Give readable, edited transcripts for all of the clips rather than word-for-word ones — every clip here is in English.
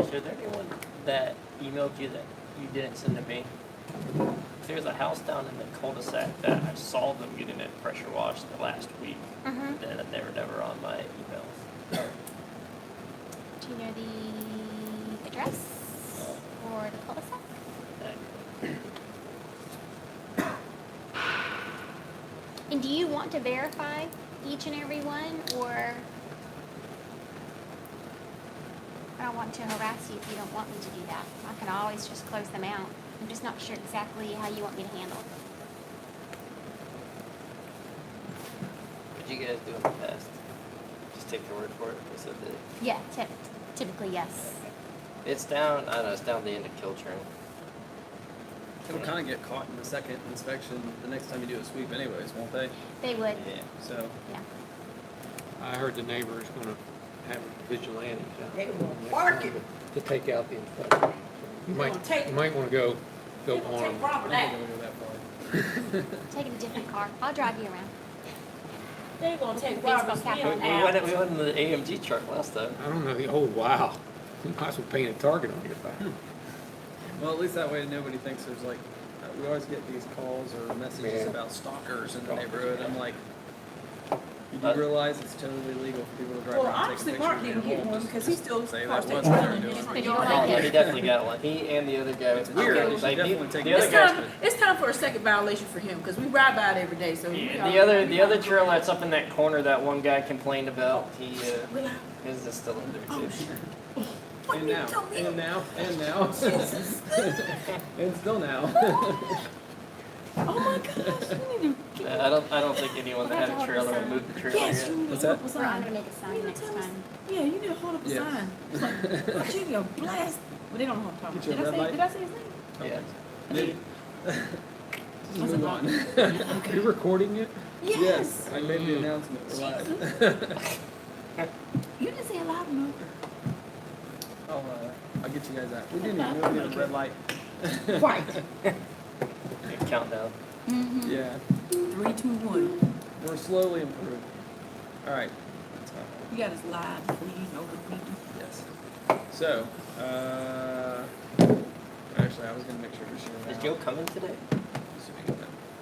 Ashley, is there anyone that emailed you that you didn't send to me? There's a house down in the cul-de-sac that I saw them getting it pressure washed the last week. Mm-hmm. Then they were never on my emails. Do you know the address or the cul-de-sac? And do you want to verify each and every one, or I don't want to harass you if you don't want me to do that. I can always just close them out. I'm just not sure exactly how you want me to handle it. What did you guys do in the past? Just take your word for it? They said that Yeah, typically yes. it's down, I don't know, it's down the end of Kilchurn. It'll kind of get caught in the second inspection the next time you do a sweep anyways, won't they? They would. Yeah. So, Yeah. I heard the neighbor is gonna have vigilantes out They there will next bark time it. to take out the inspectors. You They're might, gonna take- you might wanna go They gonna on take them. Robert I out. don't think it'll go that far. Take a different car. I'll drive you around. They gonna take Baseball Robert's cap wheel on. We out. went in the AMG truck last time. I don't know, oh, wow. You might as well paint a target on your back. Well, at least that way nobody thinks there's like, we always get these calls or messages Yeah. about stalkers in the neighborhood. I'm like, you do Uh, realize it's totally legal for people to drive Well, around and obviously take Mark pictures of didn't get animals. one because he still Say parks that that was what trailer they're in doing. his But you yard. don't Oh, like yeah, it. he definitely got one. He and the other guy. It's weird. Okay. You should Like, definitely take the other It's guy. time, it's time for a second violation for him because we ride by it every day. So we Yeah, gotta- the other trail that's up in that corner that one guy complained about, he We'll have- his is still in there Oh, too. sure. And now, and now, and now. And still now. Oh my gosh, we need to get. I don't think anyone that had a trailer would move the trailer Yes, yet. you need What's to hold that? up a We're sign. gonna make a sign next time. Yeah, you need to hold up a Yeah. sign. It's like, oh, you need to blast. Well, they don't know what I'm talking Get you a about. red light. Did I say his name? Yeah. Maybe. Just move on. You're recording it? Yes, I made the announcement. We're live. You didn't say it loud enough. I'll get you guys out. We do need a red light. Right. Countdown. Mm-hmm. Yeah, 3, 2, 1. we're slowly improving. All right. You got us live before you know what we do. Yes. So, actually, I was gonna make sure to share that. Is Joe coming today?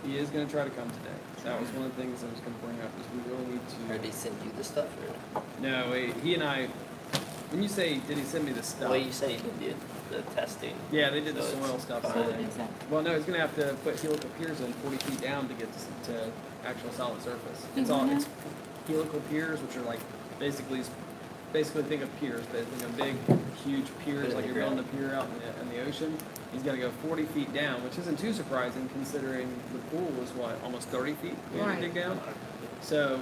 He is gonna try to come today. That was one of the things I was gonna bring up. Is we really need Or to. did he send you the stuff? Or? No, he and I. When you say, did he send me the stuff? Well, you said he did the testing. Yeah, they did the So it's soil stuff. fine. So What did it say? well, no, he's gonna have to put helical piers in 40 feet down to get to actual solid surface. It's all it's helical piers, which are like basically think of piers, but think of big, huge piers Put it like in you're the building a pier out in the ocean. He's got to go 40 feet down, which isn't too surprising considering the pool was what almost 30 feet we had to Right. dig down. So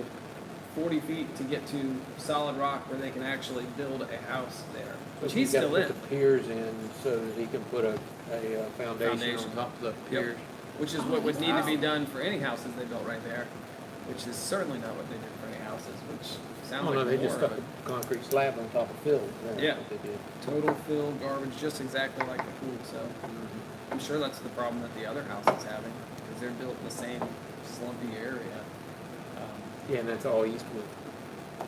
40 feet to get to solid rock where they can actually build a house there, which he's You gotta still in. put the piers in so that he can put a foundation Foundation. on top of the Yep. piers. Which is what would need to be done for any houses they built right there, which is certainly not what they did for any houses, which sounds Oh, like no, they more, just stuck but a concrete slab on top of fill. That's Yeah. what they did. total fill garbage, just exactly like the pool. So I'm sure that's the problem that the other house is having, because they're built in the same slumpy area. Yeah, and that's all Eastwood.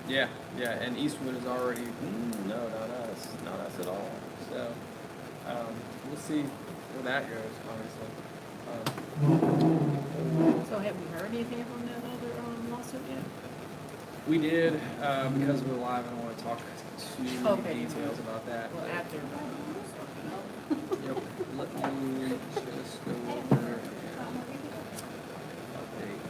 Yeah, and Eastwood is already, no, not us at all. So we'll see where that goes, honestly. So have we heard anything from that other lawsuit yet? We did, because we're live, I don't want to talk too many Okay. details about that. Well, but- after. Yep, let me just go over and update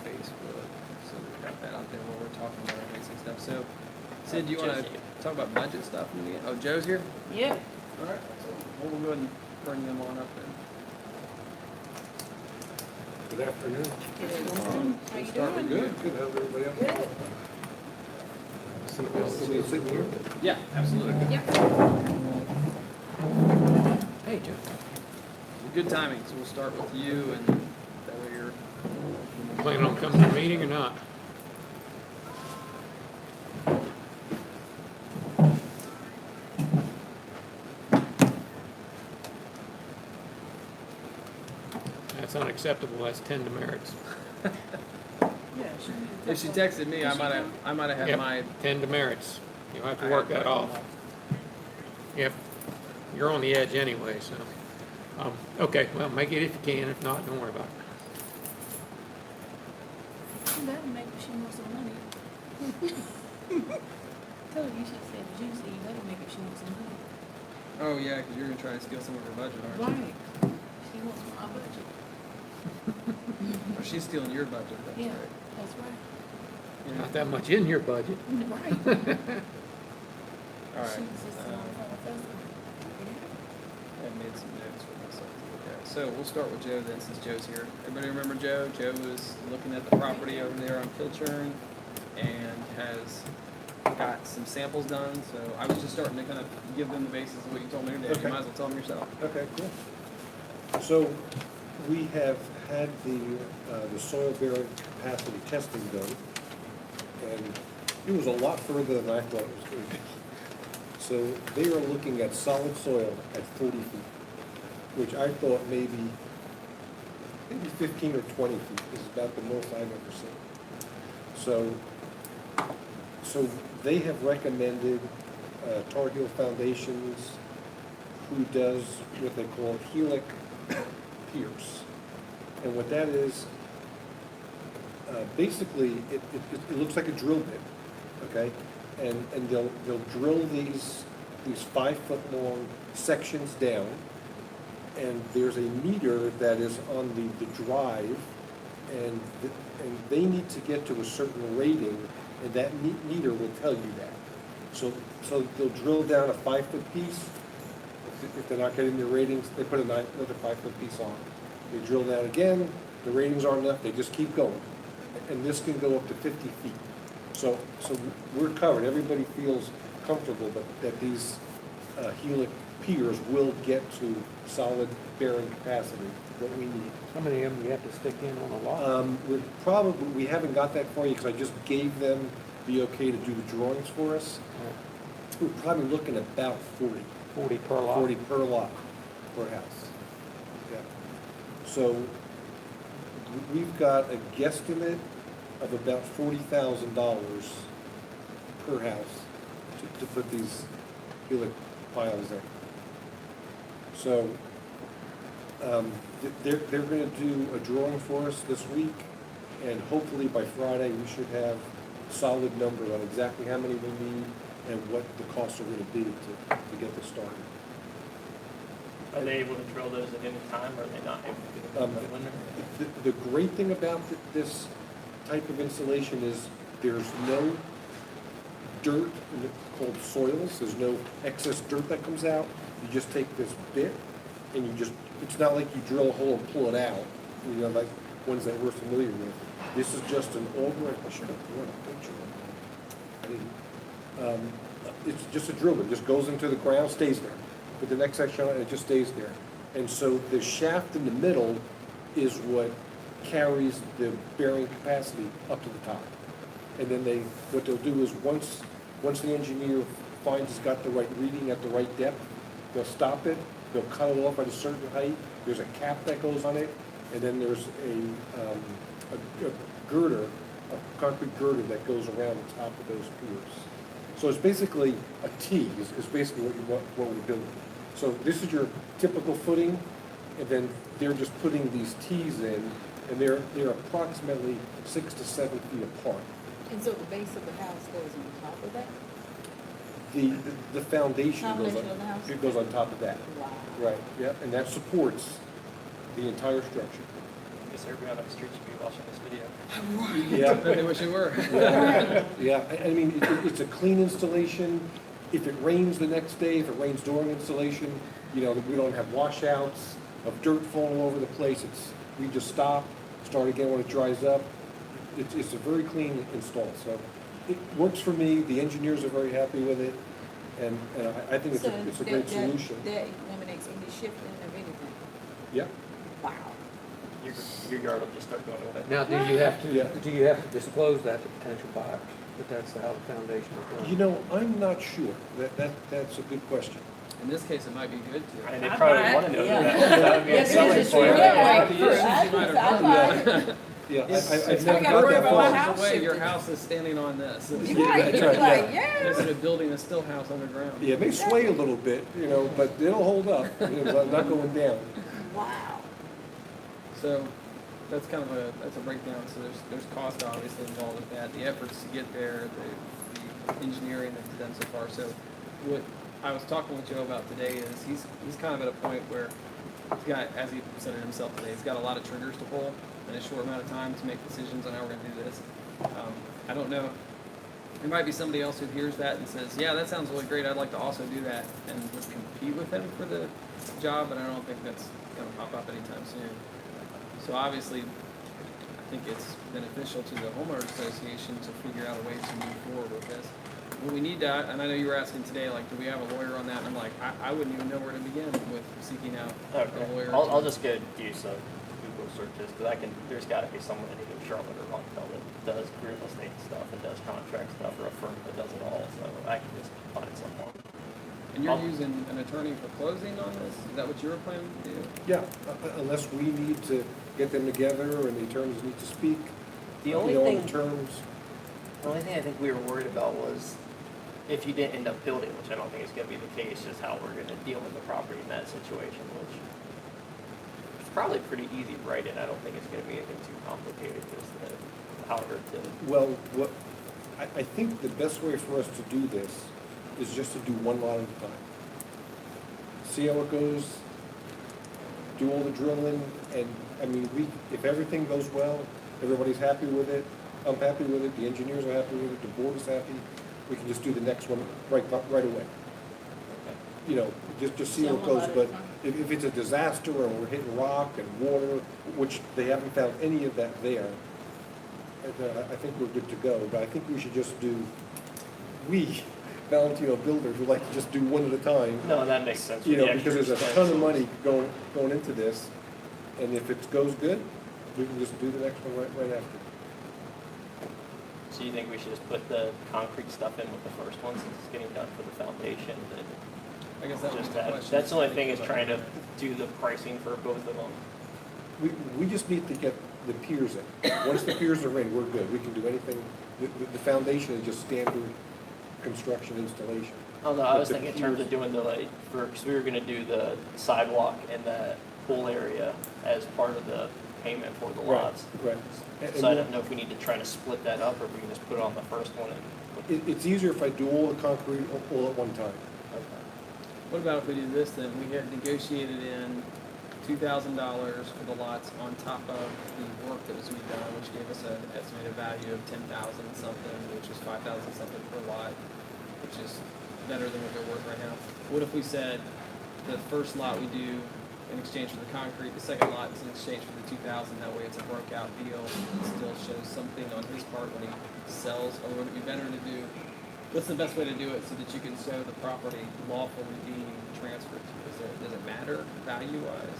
Facebook, so we've got that out there while we're talking about our basic stuff. So, Sid, do you want to Joe's here. talk about budget stuff? Oh, Joe's here? Yeah. All right, so we'll go ahead and bring them on up then. Good afternoon. How you Start with doing? good. Good. How's everybody else? Good. Sitting here? Yeah, absolutely. Yep. Hey, Joe. Good timing, so we'll start with you, and that way you're... Planning on coming to the meeting or not? That's unacceptable. That's 10 demerits. Yeah. she- If she texted me, I might have had Yep, my... 10 demerits. You'll have to I work had that my- off. Yep, you're on the edge anyway, so. Okay, well, make it if you can, if not, don't worry about it. That'll make her she wants some money. Tell her you should say juicy, that'll make her she wants some money. Oh, yeah, because you're gonna try to steal some of her budget, aren't you? Right. She wants my budget. Or she's stealing your budget, that's Yeah, right. that's right. Yeah. Not that much in your budget. Right. All right. She's just I made some notes for myself to look at. So we'll start with Joe then, since Joe's here. Everybody remember Joe? Joe was looking at the property over there on Kilchurn and has got some samples done. So I was just starting to kind of give them the basis of what you told me today. Okay. You might as well tell them yourself. Okay, cool. So we have had the soil bearing capacity testing done, and it was a lot further than I thought it was going to be. So they are looking at solid soil at 40 feet, which I thought maybe 15 or 20 feet is about the most I've ever seen. So they have recommended Tar Heel Foundations, who does what they call helic piers. And what that is, basically, it looks like a drill bit, okay? And they'll drill these 5 foot long sections down, and there's a meter that is on the drive, and they need to get to a certain rating, and that meter will tell you that. So they'll drill down a 5 foot piece. If they're not getting the ratings, they put another 5 foot piece on. They drill down again, the ratings aren't enough, they just keep going. And this can go up to 50 feet. So we're covered, everybody feels comfortable that these helic piers will get to solid bearing capacity, what we need. How many of them you have to stick in on a lot? We haven't got that far yet, because I just gave them the okay to do the drawings for us. We're probably looking at about 40. 40 per lot? 40 per lot, per house. Yeah. So we've got a guesstimate of about $40,000 per house to put these helic piles in. So they're going to do a drawing for us this week, and hopefully by Friday we should have solid numbers on exactly how many we need and what the costs are going to be to get this started. Are they able to drill those at any time, or are they not able to do them in the winter? The great thing about this type of installation is there's no dirt called soils. There's no excess dirt that comes out. You just take this bit and it's not like you drill a hole and pull it out, like ones that we're familiar with. This is just an auger. I should have drawn a picture of it. I didn't. It's just a drill bit. It just goes into the ground, stays there. Put the next section on it, it just stays there. And so the shaft in the middle is what carries the bearing capacity up to the top. And then what they'll do is once the engineer finds it's got the right reading at the right depth, they'll stop it, they'll cut it off at a certain height, there's a cap that goes on it, and then there's a girder, a concrete girder that goes around the top of those piers. So it's basically a T is basically what we're building. So this is your typical footing, and then they're just putting these T's in, and they're approximately 6 to 7 feet apart. And so the base of the house goes on top of that? The foundation goes Foundation of the house? on, it goes on top of that. Wow. Right, yeah, and that supports the entire structure. I guess everybody on the street should be watching this video. Yeah. They wish it were. Yeah, I mean, it's a clean installation. If it rains the next day, if it rains during installation, we don't have washouts of dirt falling all over the place. We just stop, start again when it dries up. It's a very clean install, so it works for me. The engineers are very happy with it, and I think it's a great solution. That eliminates any shifting of anything. Yeah. Wow. Your yard will just start going away. Now, do Yeah. you have to disclose that to potential buyers, that that's how the foundation is done? I'm not sure. That's a good question. In this case, it might be good I to. mean, they probably want to know Yeah. that. That would be a Yes, selling it's point. true. Yeah, Yeah, the issues you might have run. Yeah, It's I've not never gotta got worry that about my far. house away, your shifting. house is standing on this. You Yeah, right, that's you're right, like, yeah. Instead of building a still house underground. Yeah, it may sway a little bit, you know, but it'll hold up, you know, not going down. Wow. So that's kind of that's a breakdown. So there's cost obviously involved with that, the efforts to get there, the engineering that's done so far. So what I was talking with Joe about today is he's kind of at a point where he's got, as he said it himself today, he's got a lot of triggers to pull in a short amount of time to make decisions on how we're going to do this. I don't know. There might be somebody else who hears that and says, yeah, that sounds really great. I'd like to also do that and would compete with him for the job, but I don't think that's going to pop up anytime soon. So obviously, I think it's beneficial to the homeowners association to figure out a way to move forward with this. What we need to, and I know you were asking today, like, do we have a lawyer on that? And I'm like, I wouldn't even know where to begin with seeking out a Okay, lawyer. I'll just go do some Google searches, because there's gotta be someone in either Charlotte or Rockville that does real estate stuff and does contract stuff, or a firm that does it all, so I can just find someone. And you're using an attorney for closing on this? Is that what you were planning to do? Yeah, unless we need to get them together and the attorneys need to speak, The you only know, on thing, the terms. the only thing I think we were worried about was if you didn't end up building, which I don't think is gonna be the case, just how we're gonna deal with the property in that situation, which is probably pretty easy to write in. I don't think it's gonna be anything too complicated, just however to, Well, I think the best way for us to do this is just to do one lot at a time. See how it goes, do all the drilling, and, I mean, if everything goes well, everybody's happy with it, I'm happy with it, the engineers are happy with it, the board is happy, we can just do the next one right away. You know, just see how it goes, but if it's a disaster and we're hitting rock and water, which they haven't found any of that there, I think we're good to go, but I think we should just do, Valentino builders would like to just do one at a time. no, that makes sense. You with know, the because there's a extra ton of expenses. money going into this, and if it goes good, we can just do the next one right after. So you think we should just put the concrete stuff in with the first one, since it's getting done for the foundation, then I guess that was just the that, question. that's the only thing, is trying to do the pricing for both of them. We just need to get the piers in. Once the piers are in, we're good, we can do anything, the foundation is just standard construction installation. Oh, no, I was The thinking in terms of doing the, like, because we were gonna do the sidewalk and the pool area as part of the payment for the lots. Right. And So I don't know if we need to try to split that up, or if we can just put it on the first one and. It's easier if I do all the concrete all at one time. Okay. What about if we do this then? We had negotiated in $2,000 for the lots on top of the work that was to be done, which gave us an estimated value of 10,000 something, which is 5,000 something per lot, which is better than what they're worth right now. What if we said the first lot we do in exchange for the concrete, the second lot is in exchange for the 2,000, that way it's a broke out deal. It still shows something on his part when he sells, or would it be better to do, what's the best way to do it so that you can show the property lawfully being transferred to you? Does it matter value-wise?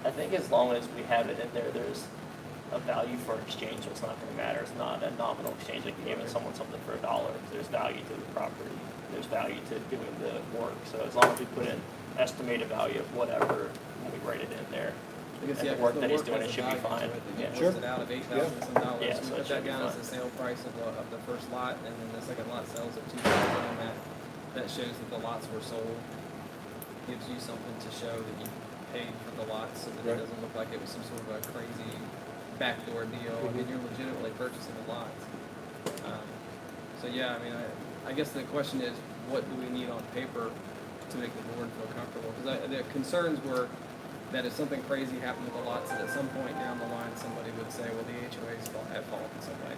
I think as long as we have it in there, there's a value for exchange, so it's not gonna matter. It's not a nominal exchange, like giving someone something for $1. There's value to the property, there's value to doing the work. So as long as we put in estimated value of whatever, when we write it in there, Because, and yeah, the work 'cause that he's the doing, work it should has be a value fine. to it. Yeah. They Sure. listed out of $8,000 some dollars. Yeah, So so we it put should that be down as fine. the sale price of the first lot, and then the second lot sells at 2,000, and that shows that the lots were sold. Gives you something to show that you paid for the lots, so that Right. it doesn't look like it was some sort of a crazy backdoor deal. I mean, you're legitimately purchasing the lots. So yeah, I mean, I guess the question is, what do we need on paper to make the board feel comfortable? Because the concerns were that if something crazy happened with the lots, that at some point down the line, somebody would say, well, the HOA is at fault in some way.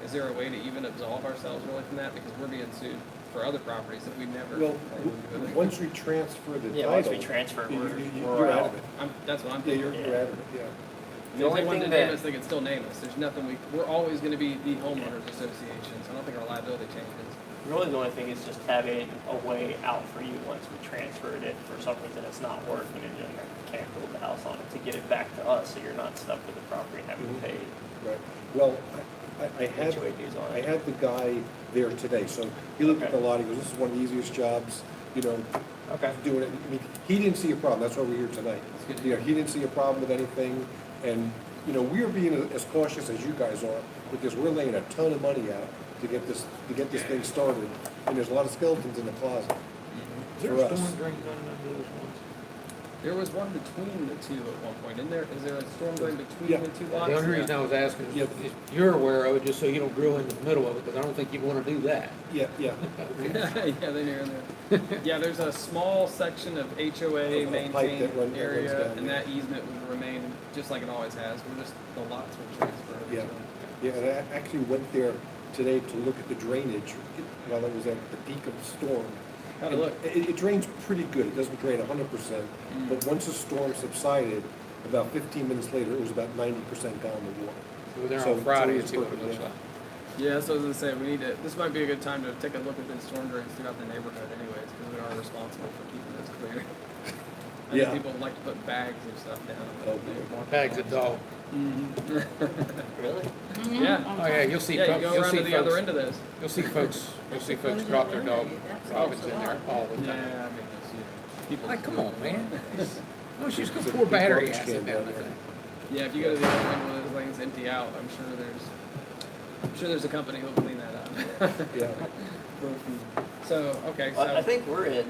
Is there a way to even absolve ourselves really from that? Because we're being sued for other properties that we never. Well, had anything to do with it. once we transfer the title. Yeah, once we transfer, you- we're you're out out. of it. That's what I'm Yeah, thinking. you're out of it, yeah. If The only they wanted thing to name that- us, they could still name us. There's nothing we're always gonna be the homeowners association, so I don't think our liability changes. Really, the only thing is just having a way out for you once we transferred it. For some reason, it's not working, and you can't build the house on it, to get it back to us, so you're not stuck with the property and having to pay Right. Well, I had, HOA dues on I it. had the guy there today, so he looked at the Okay. lot, he goes, this is one of the easiest jobs, you know, Okay. doing it. I mean, he didn't see a problem, that's why we're here tonight. That's good to You know, he didn't see a problem with anything, and you know, we're being as cautious as you guys are, because we're laying a ton of money out to get this thing started, and there's a lot of skeletons in the closet Is there for a us. storm drain running under those ones? There was one between the two at one point, isn't there? Is there a storm going between Yeah. the two lots? The only reason I was asking is Yep. if you're aware of it, just so you don't drill in the middle of it, because I don't think you want to do that. Yeah, yeah. Yeah, they're near in there. Yeah, there's a small section of HOA Of pipe that maintained runs area, down, and yeah. that easement would remain just like it always has. We're just, the lots will transfer. Yeah. so. Yeah, and I actually went there today to look at the drainage while I was at the peak of the storm. How'd it look? It drains pretty good, it doesn't drain 100%, Mm. but once the storm subsided, about 15 minutes later, it was about 90% gone in water. We were there So- on Friday so and it's see what it perfect, looks yeah. like. Yeah, so I was gonna say, we need to, this might be a good time to take a look at the storm drains throughout the neighborhood anyways, because we are responsible for keeping those clear. I Yeah. think people like to put bags of stuff down. Oh, Bags of dog. Really? Yeah. Oh, yeah, you'll see, Yeah, you folks- go you'll around see to the other folks, end of those. you'll see folks drop their dog robins in there all the Yeah, I time. mean, it's, you know, people. Like, come on, man. No, she's gonna It's a pour big battery garbage acid can down down the there. thing. Yeah, if you go to the other end where those lanes empty out, I'm sure there's a company who'll clean that up. Yeah. So, okay, Well, I so, think we're in,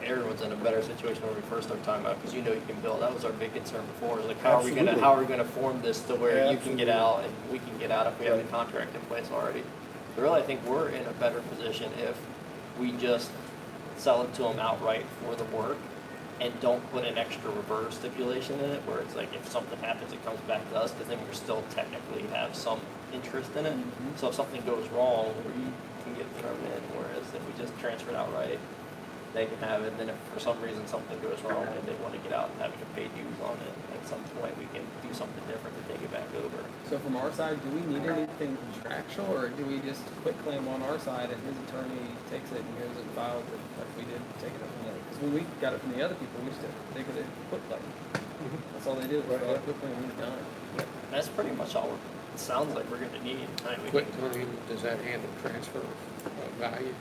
everyone's in a better situation when we first started talking about, because you know you can build, that was our big concern before, is like, Absolutely. how are we gonna form this to where you can get Absolutely. out and we can get out if we have the Right. contract in place already? But really, I think we're in a better position if we just sell it to them outright for the work and don't put an extra reverse stipulation in it, where it's like, if something happens, it comes back to us, because then we're still technically have some interest in it. Mhm. So if something goes wrong, we can get thrown in, whereas if we just transfer it outright, they can have it, and then if for some reason something goes wrong and they want to get out and having to pay dues on it, at some point, we can do something different to take it back over. so from our side, do we need anything contractual, or do we just quit claim on our side and his attorney takes it and goes and files it like we did take it up from the, because when we got it from the other people, we used to take it and quit claim. That's all they did, was Right, file a yeah. quit claim and it's done. That's pretty much all it sounds like we're gonna need. I mean, we Quit can- claim, does that handle transfer of value?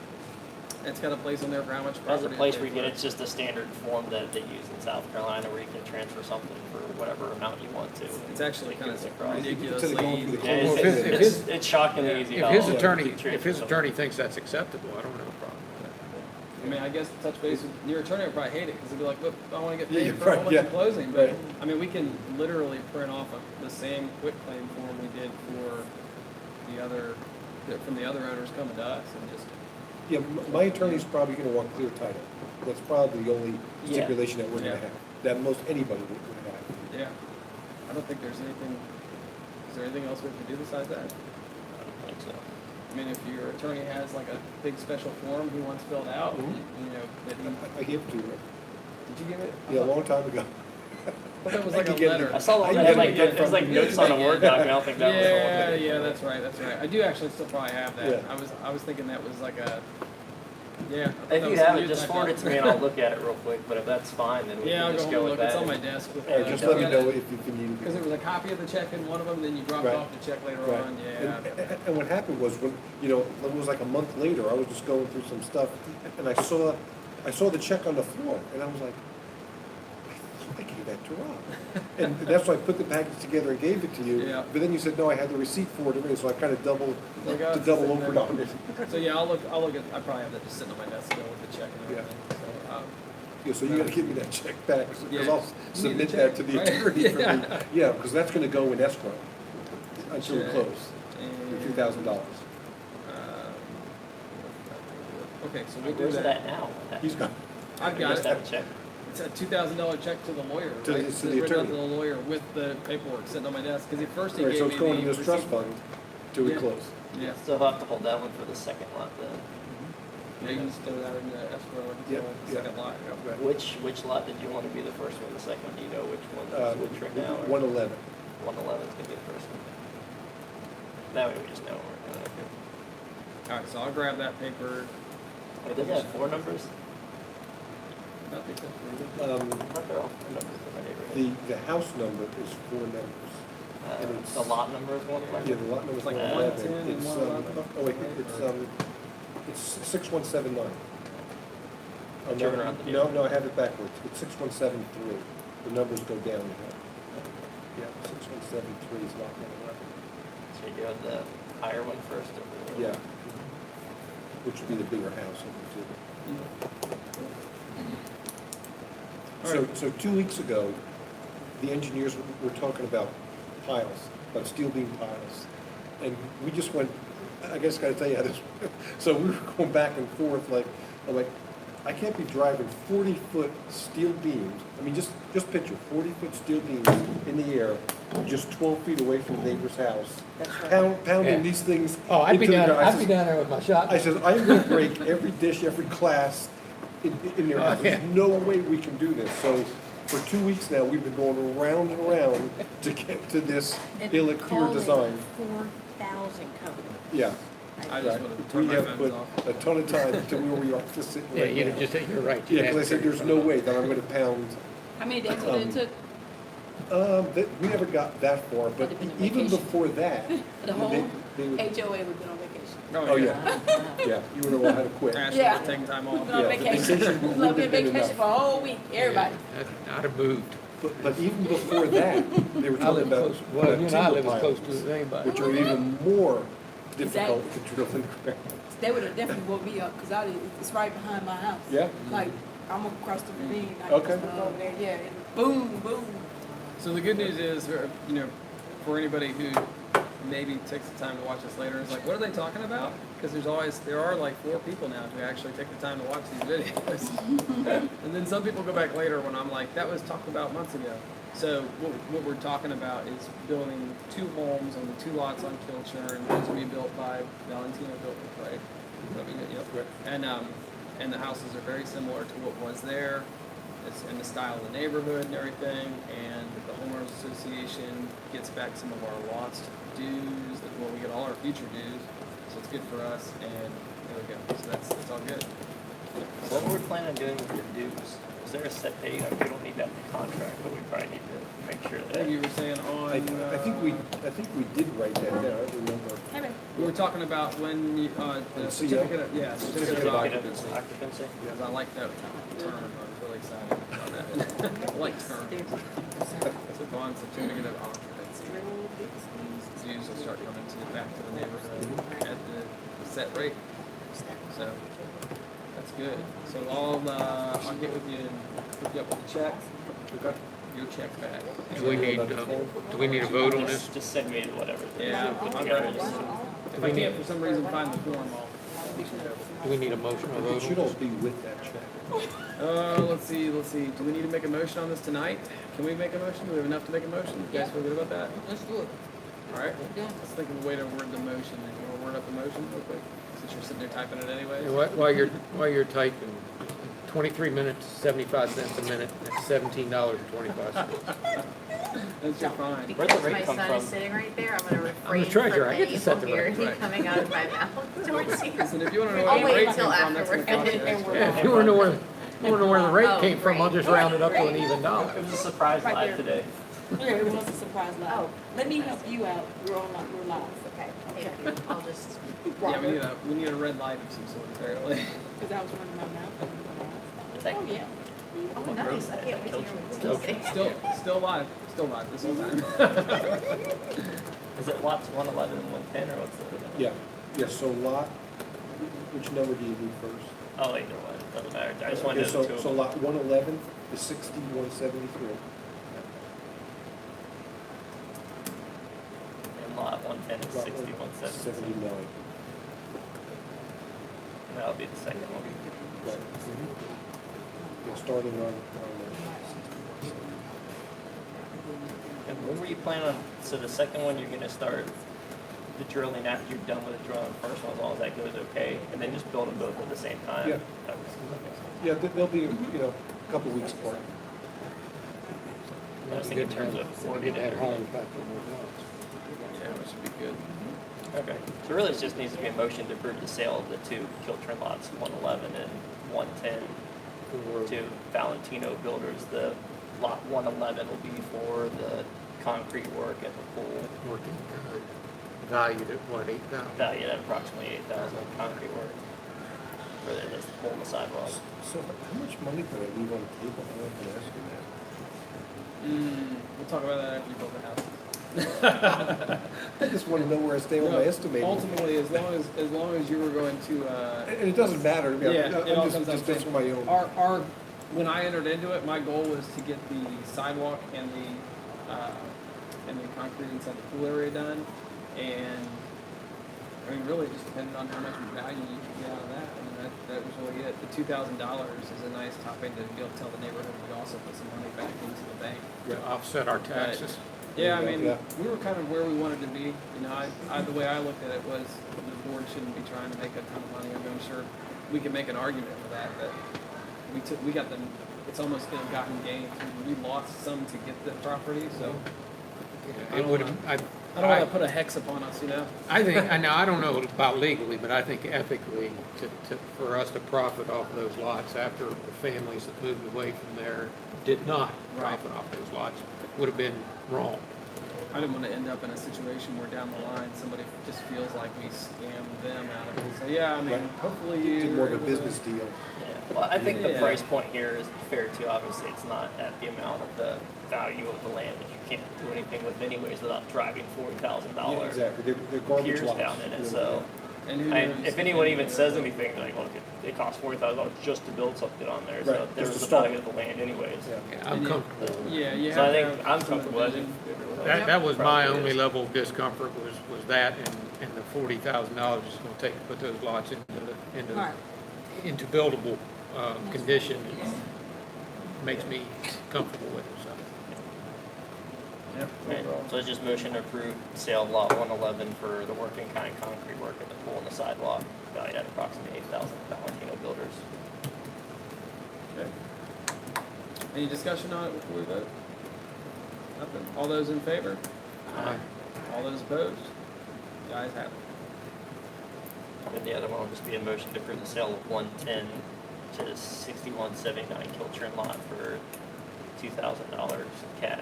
It's got a place on there for how much There's property. a place they where you paid get, for. it's just a standard form that they use in South Carolina where you can transfer something for whatever amount you want to. It's actually It kind gives of across. ridiculously Instead of going through easy. the Yeah, Well, if his- it's shockingly Yeah. easy. If how his to attorney, transfer if his something. attorney thinks that's acceptable, I don't have a problem. I mean, I guess touch base with your attorney would probably hate it because he'd be like, look, I want to get Yeah, paid for right, how much yeah. I'm closing. But Right. I mean, we can literally print off the same quit claim form we did for the other, from the other owners coming to us and just, Yeah, my attorney's probably gonna want clear title. That's probably the only Yeah. stipulation that we're gonna Yeah. have, that most anybody would have. yeah. I don't think there's anything, is there anything else we can do besides that? I don't think so. I mean, if your attorney has like a big special form he wants filled out, Mhm. you know, that he, I gave it to her, did you give it? yeah, a long time ago. I thought that was I like a could get it. letter. I saw the I one can that had get like, it it was like from- notes on a Word document, I don't think that was the one. Yeah, yeah, that's right, that's right. I do actually still probably have that. Yeah. I was thinking that was like a, yeah. I thought If that you was have something it, just typed forward up. it to me and I'll look at it real quick, but if that's fine, then we Yeah, I'll can go just home go and with look. It's that. on my desk with. Or just let me know if you need. Because there was a copy of the check in one of them, then you dropped Right. off the check later Right. on, yeah. And what happened was when, you know, it was like a month later, I was just going through some stuff and I saw the check on the floor and I was like, I gave that to Rob. And that's why I put the package together and gave it to you. Yeah. But then you said, no, I had the receipt for it already, so I kind of doubled Like, I was over sitting on there. it. So yeah, I'll look at, I probably have that just sitting on my desk still with the check and Yeah. everything, so, Yeah, so you gotta give me that check back, because Yeah. I'll You need the submit check, that to the right? attorney for me. Yeah. Yeah, because that's gonna go in escrow until we Check. close, and, for $2,000. Okay, so we'll do Where's it that. at now? He's got, I've We got just it. have to check. It's a $2,000 check to the lawyer, To right? the- It's to the written out attorney. to the lawyer with the paperwork sitting on my desk, because at first he right, gave so me it's going the in this trust receipt. fund till we Yeah. close. Yeah, Still have to hold that one for the second lot then. yeah, you can just throw that in the escrow Yeah, until the yeah. second lot. Right. Which lot did you want to be the first one, the second one? Do you know which one is which right now? 111. 111 is gonna be the first one. That way we just know we're gonna. All right, so I'll grab that paper. Wait, does it have 4 numbers? I think that's pretty good. I thought they're all 4 numbers in my neighborhood. The house number is 4 numbers. and it's- The lot number is 111? Yeah, the lot number is Like 111. 110 and It's, 111. oh wait, it's 6179. Oh, Turn no, around the no, I have it backwards. It's 6173. The numbers go down. Yeah, 6173 is lot 111. So you do the higher one first? Or Yeah. Which would be the bigger house of the two. So 2 weeks ago, the engineers were talking about piles, about steel beam piles. And we just went, I guess I gotta tell you how this, so we were going back and forth, like, I'm like, I can't be driving 40-foot steel beams. I mean, just picture 40-foot steel beams in the air, just 12 feet away from the neighbor's house. Yeah. Pounding these things Oh, I'd be into the down, ground. I I'd be says- down there with my I shotgun. said, I'm gonna break every dish, every glass in your house. There's no way we can do this. So for 2 weeks now, we've been going around and around to get to this Illiqueur design. 4,000 company. Yeah. I just Right. wanna We turn my have phones put off. a ton of time to where we are to sit Yeah, right you'd have now. just, you're right. Yeah, you'd have because I said, to- there's no way that I'm gonna pound. How many days did it took? We never got that far, but Could've been a even vacation. before that. The whole they would- HOA would have been on vacation. Oh, yeah, yeah, you would know how to quit. Ashley Yeah. was taking time off. We've been on Yeah, the vacation. vacation We've wouldn't been have been vacation enough. for a whole week, everybody. I'd have moved. But even before that, they were I talking live about. close, well, you and I timber live as close piles, to as anybody. which are even more difficult to drill in the ground. They would have definitely woke me up, cause it's right behind my house. Yeah? Like, I'm across the ravine, like, Okay. over there, yeah, and boom, boom. So the good news is, for anybody who maybe takes the time to watch this later, is like, what are they talking about? Because there are like 4 people now who actually take the time to watch these videos. And then some people go back later when I'm like, that was talked about months ago. So what we're talking about is building 2 homes on the 2 lots on Kilchurn. Those will be built by Valentino Builders, right? Yep. And the houses are very similar to what was there. It's in the style of the neighborhood and everything. And the homeowners association gets back some of our lost dues. Well, we get all our future dues, so it's good for us. And there we go. So that's all good. What were we planning on doing with your dues? Is there a set date? We don't need that in the contract, but we probably need to make sure I that. think you were saying on. I think we did write that down, I remember. Hey, man. We were talking about when you, the CO? certificate of, yeah, certificate of occupancy. Occupancy? Because I like that term, I'm really excited about that. I like term. It's a bond certificate of occupancy. Dues will start coming back to the neighborhood at the set rate. So, that's good. So I'll get with you and hook you up with a check. Your check back. Do we need a vote on this? Just send me whatever. Yeah, Put I'll together, grab it. just- If I can't for some reason find the form, I'll. Do we need a motion or a It vote should on all this? be with that check. Let's see. Do we need to make a motion on this tonight? Can we make a motion? Do we have enough to make a motion? You guys feel good about that? Let's do it. All right. Yeah. Let's think of a way to word the motion. You want to word up the motion real quick? Since you're sitting there typing it anyway. Yeah, while you're typing, 23 minutes, 75 cents a minute, that's $17.25. That's your fine. Where'd the Because rate my come son from? is sitting right there, I'm gonna refrain treasurer, from I get to any set the rate, vulgarity right. coming out of my mouth towards you. Listen, if you want to know I'll where the wait rate came until from, that's gonna cost you afterward. extra. Yeah, if you wanna know where the rate Oh, came from, I'll great. just round it up to an even dollar. It was a surprise Right live there. today. Yeah, it was a surprise live. Oh. Let me help you out, we're live. Okay, thank you, I'll just, Yeah, we need a red light of some sort, apparently. Cause I was running my mouth. It's like, Oh, yeah. oh, nice, I can't wait to hear what you say. Still live this whole time. is it lots 111 and 110 or what's the? Yeah, so lot, which number do you do first? Oh, either one, doesn't matter. I just wanted Okay, to know the two so of them. lot 111 is 6173. And lot 110 is Lot 6170. 79. That'll be the second one. Right. Yeah, starting on And when were you planning on, so the second one, you're gonna start the drilling after you're done with the drilling, the first one, as long as that goes okay, and then just build them both at the same time? Yeah. Yeah, they'll be, a couple weeks apart. I was thinking in terms of. Or get that home back to Yeah, that should be good. Okay, so really it just needs to be a motion to approve the sale of the 2 Kiltrin lots, 111 and 110 to Valentino Builders. The lot 111 will be for the concrete work at the pool, working, valued at what, 8,000? valued at approximately 8,000 concrete work. For the pool and the sidewalk. So how much money can I leave on the table? I don't know if I asked you that. We'll talk about that after you build the house. I just want to know where I stand on my estimating. Ultimately, as long as you were going to, And it doesn't matter to me. Yeah, it all I'm comes down just to- based on my own. our when I entered into it, my goal was to get the sidewalk and the concrete inside the pool area done, and I mean, really, it just depended on how much value you could get out of that. I mean, that was really it. The $2,000 is a nice topping to be able to tell the neighborhood we also put some money back into the bank. To offset our taxes. Yeah, I mean, Yeah. we were kind of where we wanted to be. You know, the way I looked at it was the board shouldn't be trying to make a ton of money. I mean, I'm sure we can make an argument for that, but we got them. It's almost been gotten gain. We lost some to get the property, so It would, I don't want to put a hex upon us, you know. I think, I don't know about legally, but I think ethically, for us to profit off those lots after the families that moved away from there did not profit off those lots, would have been wrong. I didn't want to end up in a situation where down the line somebody just feels like we scammed them out of it. So yeah, I mean, Right. hopefully you. It's more of a business deal. Yeah, well, I think the Yeah. price point here is fair too. Obviously, it's not at the amount of the value of the land that you can't do anything with anyways without driving $40,000 Yeah, exactly. They're garbage piers lots. down in it. you know. So, And who and knows if anyone even says anything, like, well, it costs $40,000 just to build something on there. So Right, there's just the to start. value of the land anyways. Yeah. Yeah, I'm comfortable. Yeah, you So have I to think have I'm some comfortable. I vision. think That was my probably only is. level of discomfort was that and the $40,000 is gonna take to put those lots Right. into buildable, condition. Makes me comfortable with it, so. Right. So it's just motion to approve sale of lot 111 for the work in kind concrete work at the pool and the sidewalk, valued at approximately $8,000 Valentino Builders. Okay. Any discussion on it before we vote? Nothing. All those in favor? Aye. All those opposed? The ayes have it. And the other one will just be a motion to approve the sale of 110, which is 6179 Kiltrin lot for $2,000 cash.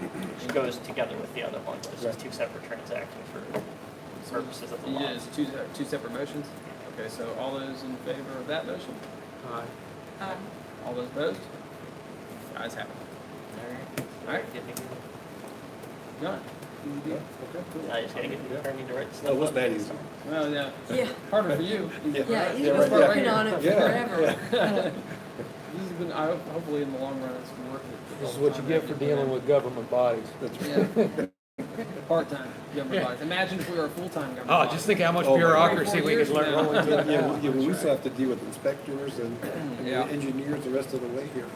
Which goes together with the other one, but it's just two separate transactions for purposes of the You did lots. it as two separate motions? Okay, so all those in favor of that motion? Aye. All those opposed? The ayes have it. Alright. Done. Yeah, okay, cool. I just gotta get the attorney to write the stuff. That wasn't up. that easy. Well, yeah. Yeah, Harder for you. yeah, he's Yeah, been right, working yeah. on it Yeah, forever. This has been, hopefully in the long run, it's been working. This is what you get for dealing with government bodies. That's right. Yeah. Part-time government bodies. Imagine if we were a full-time government Oh, body. just think how much Oh, my God. bureaucracy we could learn. roll into it. Yeah, we still have to deal with inspectors and Yeah. engineers the rest of the way here.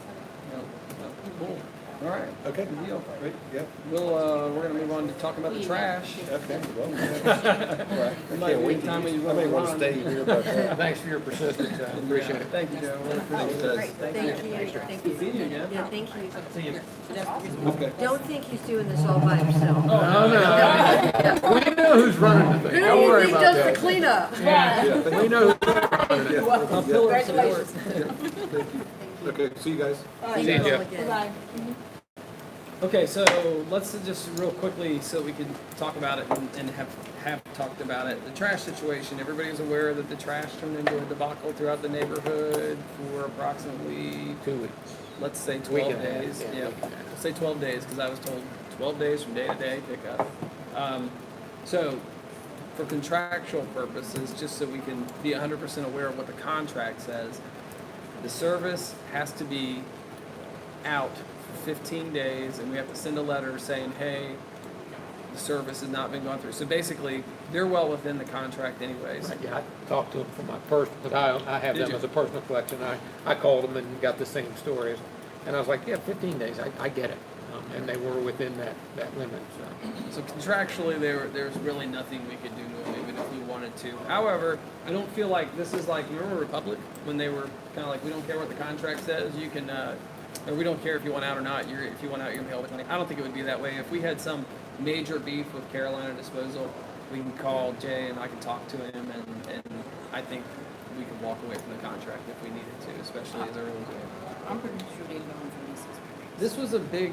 Cool. All right. Okay, Good deal. great, yeah, We're gonna move on to talking about the trash. okay, well. All right. I might can't be wait to time when you I may run want to around. stay here, but, Thanks for your persistence, I appreciate it. Thank you, Joe. Really appreciate Great, it. thank you, thank Good seeing you you. again. Yeah, thank you. See you. okay. Don't think he's doing this all by himself. No, no, we know who's running the thing, don't worry He about does the that. cleanup. We know who's A pillar of support. Okay, see you guys. See you, Jeff. Bye-bye. Okay, so let's just real quickly, so we can talk about it and have talked about it. The trash situation, everybody's aware that the trash turned into a debacle throughout the neighborhood for approximately, 2 weeks. let's say, Week 12 and a half, days. yeah, Yeah, week and a half. let's say 12 days, because I was told 12 days from day to day pickup. So, for contractual purposes, just so we can be 100% aware of what the contract says, the service has to be out for 15 days, and we have to send a letter saying, hey, the service has not been gone through. So basically, they're well within the contract anyways. Yeah, I talked to him for my personal, but I have Did them you? as a personal collection. I called them and got the same stories. And I was like, yeah, 15 days, I get it. And they were within that limit, so. So contractually, there's really nothing we could do to them, even if we wanted to. However, I don't feel like this is like, remember Republic, when they were kind of like, we don't care what the contract says, you can, or we don't care if you want out or not, if you want out, you're gonna pay all the money. I don't think it would be that way. If we had some major beef with Carolina Disposal, we can call Jay and I can talk to him, and I think we could walk away from the contract if we needed to, especially as early as we can. I'm pretty sure they loan for this. This was a big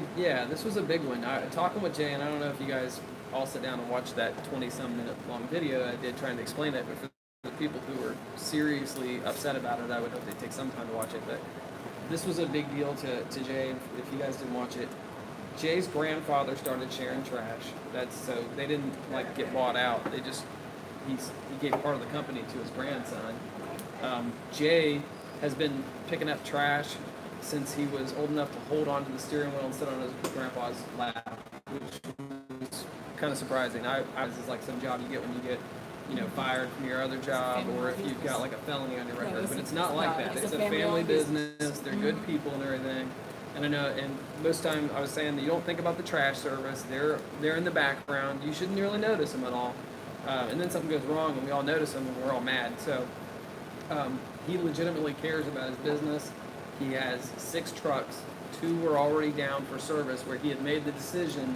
one. Talking with Jay, and I don't know if you guys all sit down and watch that 20-some minute long video I did trying to explain it, but for the people who were seriously upset about it, I would hope they take some time to watch it. But this was a big deal to Jay, if you guys didn't watch it. Jay's grandfather started sharing trash. So they didn't like get bought out. They just, he gave part of the company to his grandson. Jay has been picking up trash since he was old enough to hold onto the steering wheel and sit on his grandpa's lap, which was kind of surprising. This is like some job you get when you get, fired from your other job, or if you've got like a felony on your record. But it's not like that. It's a family business. They're good people and everything. And I know, and most time I was saying that you don't think about the trash service. They're in the background. You shouldn't really notice them at all. And then something goes wrong, and we all notice them, and we're all mad. So he legitimately cares about his business. He has 6 trucks. 2 were already down for service, where he had made the decision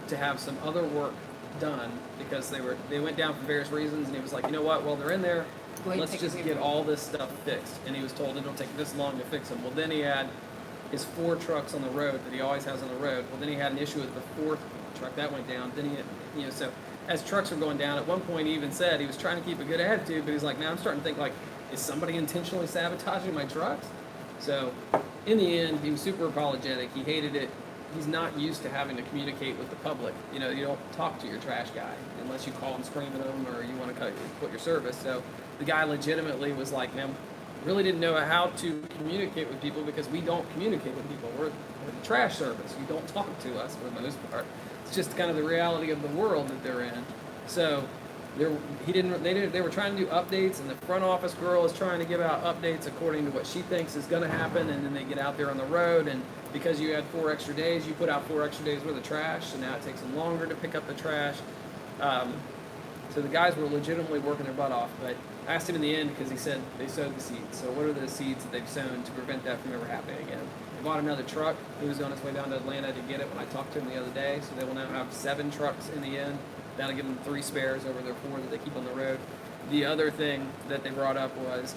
to have some other work done because they went down for various reasons, and he was like, you know what? Well, they're in there. Let's just get all this stuff fixed. And he was told it'll take this long to fix them. Well, then he had his 4 trucks on the road that he always has on the road. Well, then he had an issue with the 4th truck that went down. Then he had, so as trucks were going down, at one point he even said he was trying to keep a good attitude, but he's like, now I'm starting to think like, is somebody intentionally sabotaging my trucks? So in the end, he was super apologetic. He hated it. He's not used to having to communicate with the public. You don't talk to your trash guy unless you call and scream at him or you want to quit your service. So the guy legitimately was like, man, really didn't know how to communicate with people because we don't communicate with people. We're the trash service. You don't talk to us for the most part. It's just kind of the reality of the world that they're in. So they were trying to do updates, and the front office girl is trying to give out updates according to what she thinks is going to happen, and then they get out there on the road, and because you had 4 extra days, you put out 4 extra days worth of trash, so now it takes them longer to pick up the trash. So the guys were legitimately working their butt off, but I asked him in the end because he said they sowed the seeds. So what are the seeds that they've sown to prevent that from ever happening again? They bought another truck. He was on his way down to Atlanta to get it when I talked to him the other day. So they will now have 7 trucks in the end. That'll give them 3 spares over their 4 that they keep on the road. The other thing that they brought up was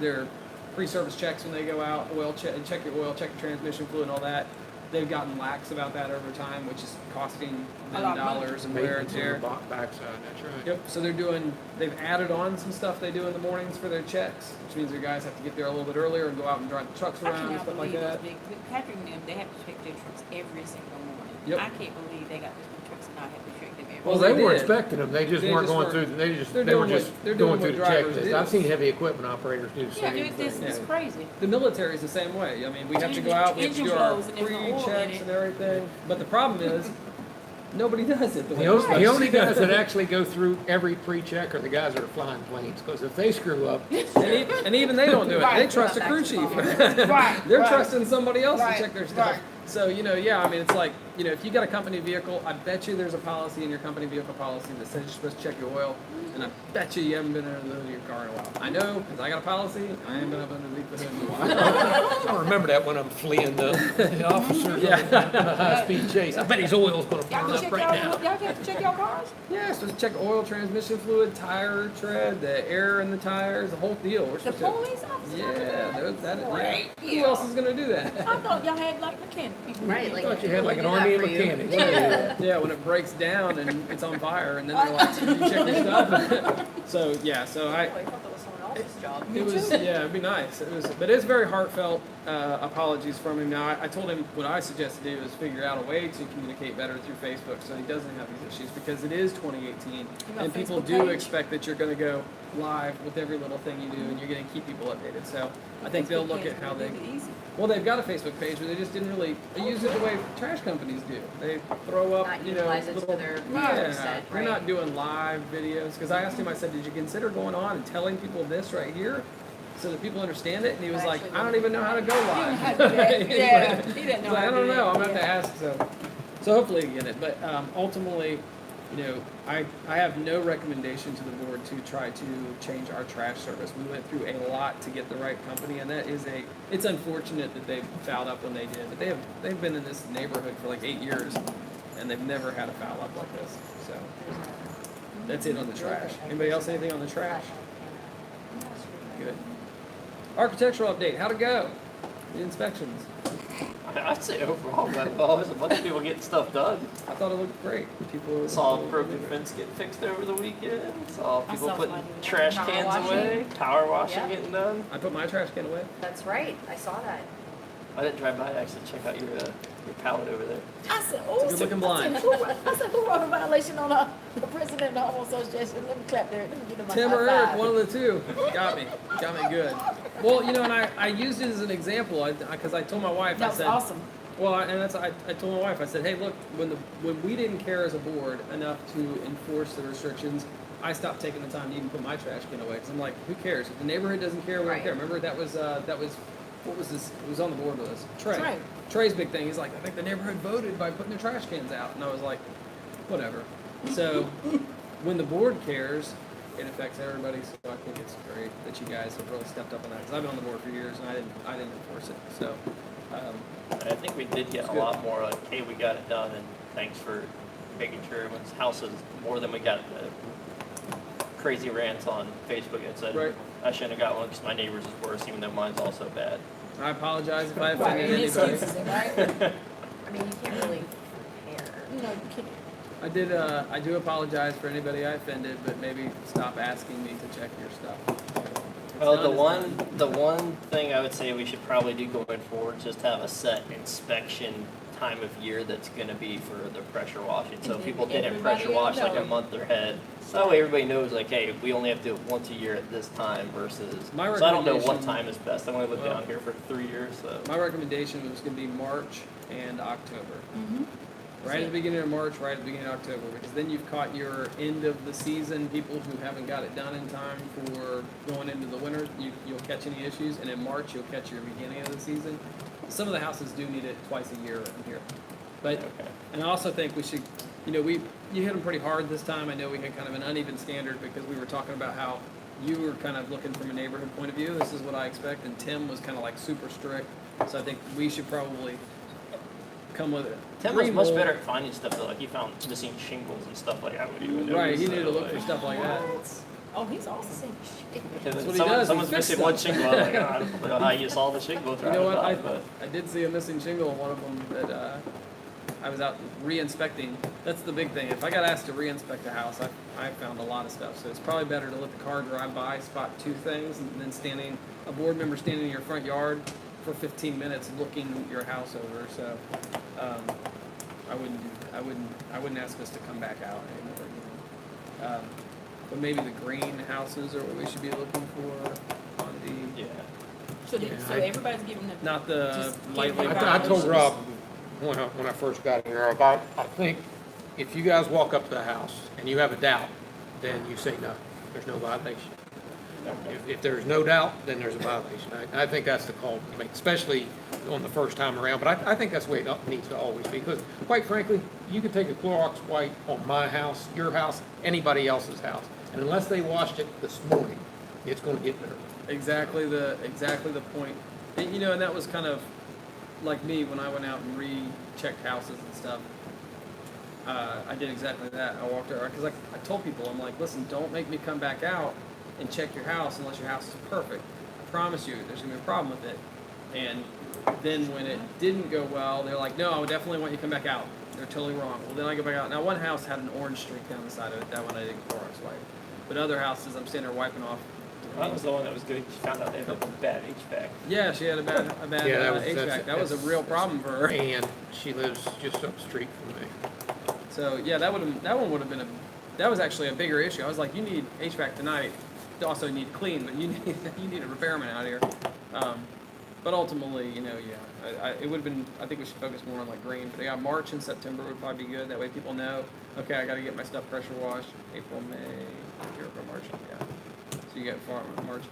their pre-service checks when they go out, check your oil, check your transmission fluid and all that. They've gotten lax about that over time, which is costing them dollars and wear and tear. Backside, that's right. Yep. So they've added on some stuff they do in the mornings for their checks, which means their guys have to get there a little bit earlier and go out and drive the trucks around and stuff like that. Patrick and them, they have to check their trucks every single morning. Yep. I can't believe they got those new trucks and I have to check them every Well, Well, they they were did. expecting them, they just They weren't just going weren't- through, they're they were doing just what- they're going doing through the what drivers checklist. do. I've seen heavy equipment operators do the Yeah, same this thing. is crazy. The military is the same way. I mean, we have to go out, we have to do Engine our blows and there's no oil in pre-checks it. and everything. But the problem is, nobody does it the way The they're only, the only supposed guys to. that actually go through every pre-check are the guys that are flying planes, because if they screw up, And even they don't do it. They Right. trust a crew chief. Right, They're right. trusting somebody else Right, to check their stuff. right. So, yeah, I mean, it's like, if you got a company vehicle, I bet you there's a policy in your company vehicle policy that says you're supposed to check your oil, and I bet you haven't been under the hood of your car in a while. I know, because I got a policy, I haven't been up underneath the hood in a while. I remember that when I'm fleeing the officers Yeah. on a high-speed chase. I bet his oil's gonna Y'all burn can up check right now. y'all have to check y'all cars? Yeah, supposed to check oil, transmission fluid, tire tread, the air in the tires, the whole deal. We're The supposed to. police officers? Yeah, Great. Who else is going to do that? I thought y'all had like mechanic people. Right, I like. thought you had like an we'll do army of that for you. mechanics. Yeah, when it breaks down and it's on fire, and then they're like, "Did you check your stuff?" So yeah, so I thought that was someone else's job. it was it'd be nice. But it's very heartfelt apologies from him. Now I told him what I suggest to do is figure out a way to communicate better through Facebook, so he doesn't have these issues, because it is 2018, got and a people Facebook do page? expect that you're going to go live with every little thing you do, and you're going to keep people updated. So I think they'll look at how they. Easy. Well, they've got a Facebook page, but they just didn't really. They use it the way trash companies do. They throw up, Not utilize it to little. their Yeah, extent, they're right. not doing live videos. Because I asked him, I said, "Did you consider going on and telling people this right here, so that people understand it?" And he was like, "I don't even know how to go live." He didn't know He's like, how I to don't do know. I'm that. gonna have to ask. So hopefully you get it. But ultimately, I have no recommendation to the board to try to change our trash service. We went through a lot to get the right company, and it's unfortunate that they fouled up when they did. But they've been in this neighborhood for like 8 years, and they've never had a foul up like this. So that's it on the trash. Anybody else anything on the trash? Good. Architectural update. How'd it go? The inspections. I I'd say overall, but well, there's a bunch of people getting stuff done. I thought it looked great. People Saw a broken fence get fixed over the weekend. Saw I people saw putting somebody do that. trash Power cans washing. away, power washing Yeah. getting done. I put my trash can away. That's right, I saw that. I didn't drive by to actually check out your pallet over there. I said, oh, It's a good-looking blind. I said, who wrote a violation on the president of the Home Association? Let me clap there, let me give him a Tim or high Eric, five. one of the two. Got me good. Well, you know, and I used it as an example because I told my wife, That I was said, awesome. well, I told my wife, I said, hey, look, when we didn't care as a board enough to enforce the restrictions, I stopped taking the time to even put my trash can away because I'm like, who cares? If the neighborhood doesn't care, we don't Right. care. Remember that was what was this? It was on the board with us. Trey. Trey. Trey's big thing. He's like, I think the neighborhood voted by putting their trash cans out, and I was like, whatever. So when the board cares, it affects everybody. So I think it's great that you guys have really stepped up on that because I've been on the board for years and I didn't enforce it. So. And I think we did get It's a good. lot more like, hey, we got it done, and thanks for making sure everyone's house is more than we got crazy rants on Facebook that said, Right. I shouldn't have got one because my neighbor's is worse, even though mine's also bad. I apologize if I Right, offended and anybody. excuses, right? I mean, you can't really compare. No, you can't. I do apologize for anybody I offended, but maybe stop asking me to check your stuff. It's Well, done, the it's done. one thing I would say we should probably do going forward, just have a set inspection time of year that's gonna be for the pressure washing. So And people then didn't pressure everybody wash like a know. month ahead. So that way everybody knows like, hey, we only have to do it once a year at this time versus. My So I don't know what recommendation- time is best. I've only lived Well- down here for 3 years, so. My recommendation was gonna be March and October. Mm-hmm. Right at the beginning of March, right at the beginning of October, because then you've caught your end of the season, people who haven't got it done in time for going into the winter, you'll catch any issues, and in March, you'll catch your beginning of the season. Some of the houses do need it twice a year in here. But, Okay. and I also think we should, you know, you hit them pretty hard this time. I know we had kind of an uneven standard because we were talking about how you were kind of looking from a neighborhood point of view. This is what I expect, and Tim was kind of like super strict. So I think we should probably come with it. Tim was much better at finding stuff though. Like he found missing shingles and stuff like I would even know. Right, he knew to so, look for like- stuff like that. Oh, he's awesome. That's what he does, he Someone's fixes missing one stuff. shingle. I'm like, oh, I don't know how you saw the shingle. You know what? driving by, but I did see a missing shingle on one of them that I was out re-inspecting. That's the big thing. If I got asked to re-inspect a house, I found a lot of stuff. So it's probably better to let the car drive by, spot two things, and then a board member standing in your front yard for 15 minutes looking your house over. So I wouldn't ask us to come back out anymore. You know? But maybe the greenhouses are what we should be looking for on the. yeah. So, Yeah, so everybody's giving them. Not the Just give lightweight. me I told violations. Rob when I first got here, I think if you guys walk up to the house and you have a doubt, then you say no, there's no violation. If there's no doubt, then there's a violation. I think that's the call to make, especially on the first time around. But I think that's the way it needs to always be. Because quite frankly, you could take a Clorox wipe on my house, your house, anybody else's house. And unless they washed it this morning, it's going to get dirty. Exactly the point. And, you know, and that was kind of like me when I went out and rechecked houses and stuff. I did exactly that. I walked over because I told people, I'm like, listen, don't make me come back out and check your house unless your house is perfect. I promise you, there's gonna be a problem with it. And then when it didn't go well, they're like, no, I would definitely want you to come back out. They're totally wrong. Well, then I go back out. Now, one house had an orange streak down the side of it. That one I didn't Clorox wipe. But other houses, I'm standing there wiping off. That was the one that was good. She found out they had a bad HVAC. Yeah, she had a bad Yeah, that was- HVAC. that's- That was a real problem for her. And she lives just up the street from me. So yeah, that one would have been that was actually a bigger issue. I was like, you need HVAC tonight. You also need clean, but you need a repairman out here. But ultimately, you know, yeah, it would have been. I think we should focus more on like green. But yeah, March and September would probably be good. That way, people know. Okay, I got to get my stuff pressure washed. April, May, April, March. Yeah. So you get far March.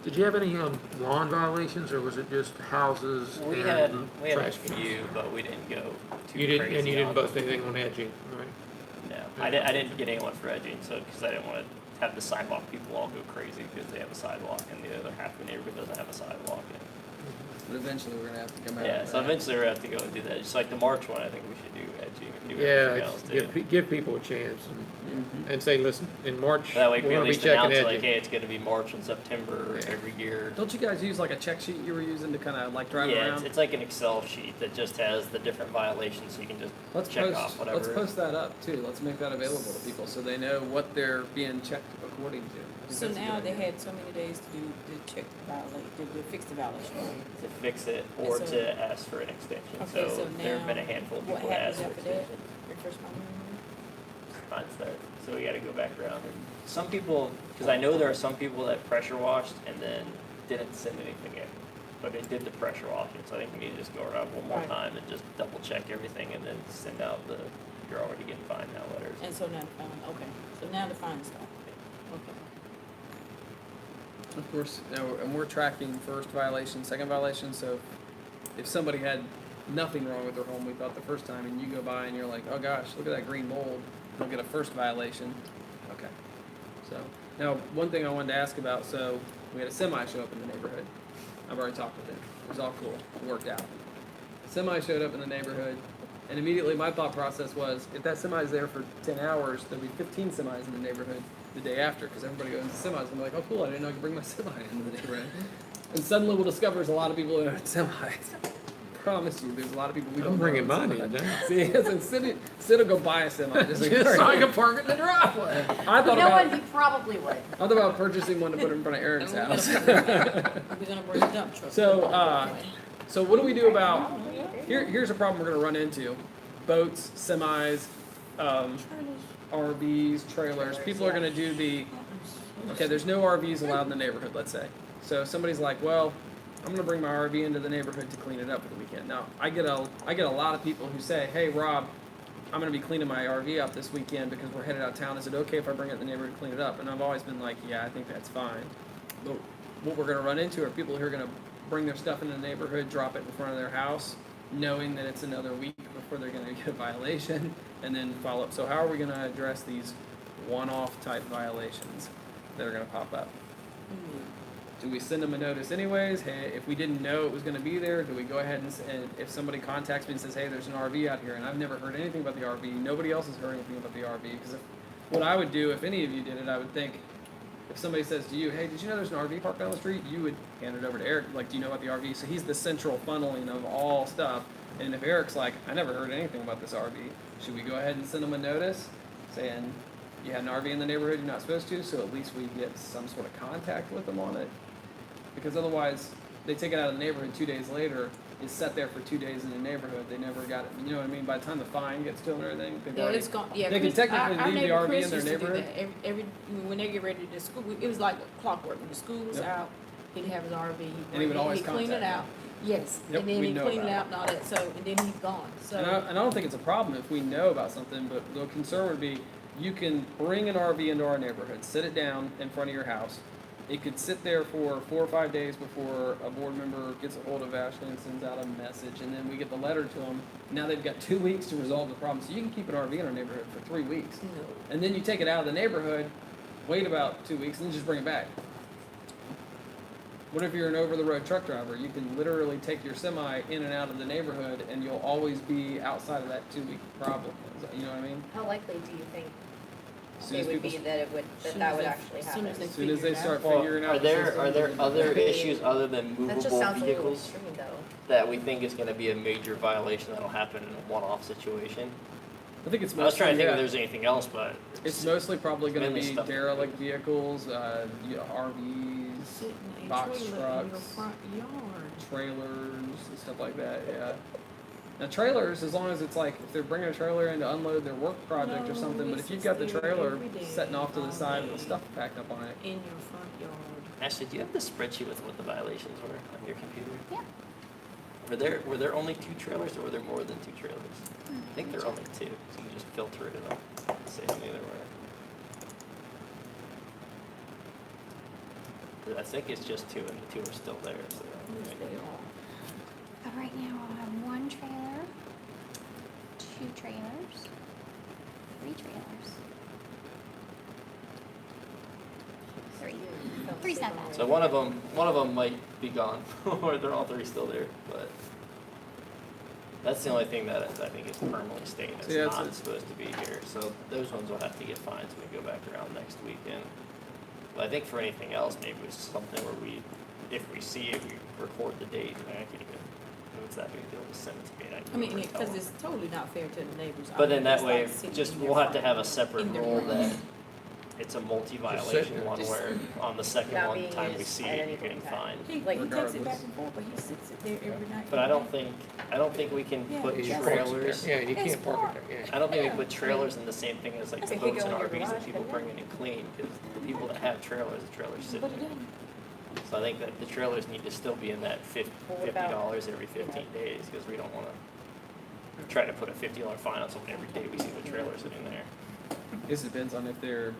Did you have any lawn violations, or was it just houses We and had a trash cans? few, but we didn't go too You didn't, crazy. and you didn't on bust them. anything on edging, right? No, I didn't get anyone for edging, so because I didn't want to have the sidewalk people all go crazy because they have a sidewalk and the other half of the neighborhood doesn't have a sidewalk. But eventually, we're gonna have to come out. Yeah, of so that. eventually we're gonna have to go and do that. Just like the March one, I think we should do edging and do Yeah, everything else too. give people a chance. And and say, listen, in March, we're That way we at gonna be least checking announce like, edges. hey, it's gonna be March and September every year. Don't you guys use like a check sheet you were using to kind of like drive Yeah, around? it's like an Excel sheet that just has the different violations, so you can just Let's check post, off whatever. let's post that up too. Let's make that available to people so they know what they're being checked according to. I think So that's a now good they idea. had so many days to check the to fix the violation. To fix it or And so- to ask for an extension. Okay, so there have been a now handful of What people that happens asked for after that? extension. Refresh my memory. Mine starts. So we gotta go back around. And some people, because I know there are some people that pressure washed and then didn't send anything in. But they did the pressure washing, so I think we need to just go around one more Right. time and just double check everything and then send out the, you're already getting fined now letters. And so now the fine, okay, so now the fine stop. Okay. Of course, and we're tracking first violation, second violation, so if somebody had nothing wrong with their home, we thought the first time, and you go by and you're like, oh gosh, look at that green mold, they'll get a first violation. Okay. So, now, one thing I wanted to ask about, so we had a semi show up in the neighborhood. I've already talked with him. It was all cool. It worked out. Semi showed up in the neighborhood, and immediately my thought process was, if that semi's there for 10 hours, there'll be 15 semis in the neighborhood the day after, because everybody goes into semis. I'm like, oh cool, I didn't know I could bring my semi into the neighborhood. And suddenly we'll discover there's a lot of people in semis. Promise you, there's a lot of people we don't I'm bringing know mine in in, semis. then. See, Sid will go buy a semi just, Just so I can park it in the driveway. I thought You know about, what, you probably would. I thought about purchasing one to put in front of Eric's And house. We're gonna bring a dump truck. So what do we do about, here's a problem we're gonna run into. Boats, semis, RVs, trailers. People are gonna do okay, there's no RVs allowed in the neighborhood, let's say. So somebody's like, well, I'm gonna bring my RV into the neighborhood to clean it up for the weekend. Now, I get a lot of people who say, hey, Rob, I'm gonna be cleaning my RV up this weekend because we're headed out of town. Is it okay if I bring it in the neighborhood to clean it up? And I've always been like, yeah, I think that's fine. But what we're gonna run into are people who are gonna bring their stuff into the neighborhood, drop it in front of their house, knowing that it's another week before they're gonna get a violation, and then follow up. So how are we gonna address these one-off type violations that are gonna pop up? Do we send them a notice anyways? Hey, if we didn't know it was going to be there, do we go ahead and if somebody contacts me and says, hey, there's an RV out here, and I've never heard anything about the RV, nobody else has heard anything about the RV, because what I would do, if any of you did it, I would think, if somebody says to you, hey, did you know there's an RV parked down the street? You would hand it over to Eric, like, do you know about the RV? So he's the central funneling of all stuff, and if Eric's like, I never heard anything about this RV, should we go ahead and send them a notice saying, you had an RV in the neighborhood you're not supposed to, so at least we get some sort of contact with them on it? Because otherwise, they take it out of the neighborhood 2 days later, it's set there for 2 days in the neighborhood, they never got it, you know what I mean? By the time the fine gets to them and everything, they've Yeah, already, it's gone, yeah. they can Chris- technically our leave the neighbor RV Chris in their used to do neighborhood. that. Every, when they get ready to school, it was like clockwork, when the school was Yep. out, he'd have his RV. And he would always he'd clean it contact out. Yes, Yep, and then we he'd know clean it about out and all that, so, and then he's gone, And so. I don't think it's a problem if we know about something, but the concern would be, you can bring an RV into our neighborhood, sit it down in front of your house. It could sit there for 4 or 5 days before a board member gets a hold of Ashley and sends out a message, and then we get the letter to them. Now they've got 2 weeks to resolve the problem, so you can keep an RV in our neighborhood for 3 weeks. No. And then you take it out of the neighborhood, wait about 2 weeks, and then just bring it back. What if you're an over-the-road truck driver? You can literally take your semi in and out of the neighborhood, and you'll always be outside of that 2-week problem. You know what I mean? How likely do you think As soon it as would be people, that it would, that would actually happen? As as soon as they start Well, figuring out. are the there system, other issues other than That just movable sounds a little vehicles extreme though. that we think is gonna be a major violation that'll happen in a one-off situation? I think it's I was mostly, trying to think if yeah, there's anything else, but it's mostly probably going to mainly be stuff. derelict vehicles, RVs, Sitting in a box trailer in your trucks. front yard. trailers and stuff like that. Yeah. Now trailers, as long as it's like if they're bringing a trailer in to unload their work project or No, something, but this if you've is got the there trailer every day, setting off to the all side with day. the stuff packed up on it, In your front yard. Ashley, do you have the spreadsheet with what the violations were on your computer? Yeah. Were there only 2 trailers or were there more than 2 trailers? I think there are only 2, so you just filter it up and see how many there were. I think it's just 2 and the 2 are still there, so. Yes, they are. Right now, I'll have 1 trailer, 2 trailers, 3 trailers. 3. Three's not bad. So one of them might be gone, or they're all 3 still there, but That's the only thing that I think is permanently staying, it's Yeah, it's not a- supposed to be here, so those ones will have to get fined when we go back around next weekend. But I think for anything else, maybe it's something where we, if we see it, we record the date, and I can even, if it's that big a deal, just send it to me, and I I can mean, go over and tell because them. it's totally not fair to the neighbors. But then that It's way, like sitting just, in we'll their have to have a front- separate in their rule room. that it's a multi-violation one Just- where on the second Not one being time we used see at it, any you're getting point in time. fined. He takes it Regardless. back and forth, but he sits it there every night. But I don't think we can Yeah, put just- trailers, Yeah, you It's can't park park. it there, yeah. I don't think we put trailers in the same thing as like I the think you boats and go in your RVs that garage, people couldn't bring in and clean, because the people that have trailers, the trailers sit Put it there. in. So I think that the trailers need to still be in that Well, what $50 about, every 15 days, because we don't wanna try to put a $50 fine on someone every day we see the trailer sitting there. I guess it depends on if they're,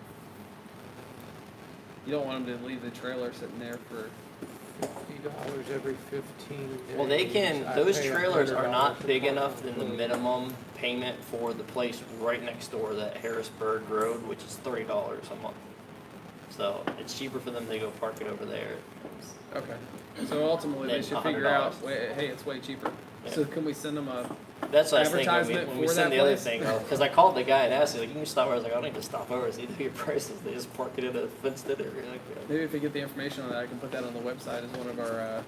you don't want them to leave the trailer sitting there for, $50 every 15 days. Well, they can, I those pay trailers are $100 not to big park enough on than the road. minimum payment for the place right next door, that Harrisburg Road, which is $30 a month. So it's cheaper for them to go park it over there. okay. So ultimately, they Then should figure out, $100. hey, it's way cheaper. Yeah. So can we send them a, That's what I was thinking, Advertisement when we for send that the other place? thing, because I called the guy and asked him, like, you can stop over, I was like, I don't need to stop over, see your prices, they just park it in a fenced in area, like, maybe if we get the information on that, I can put that on the website as one of our,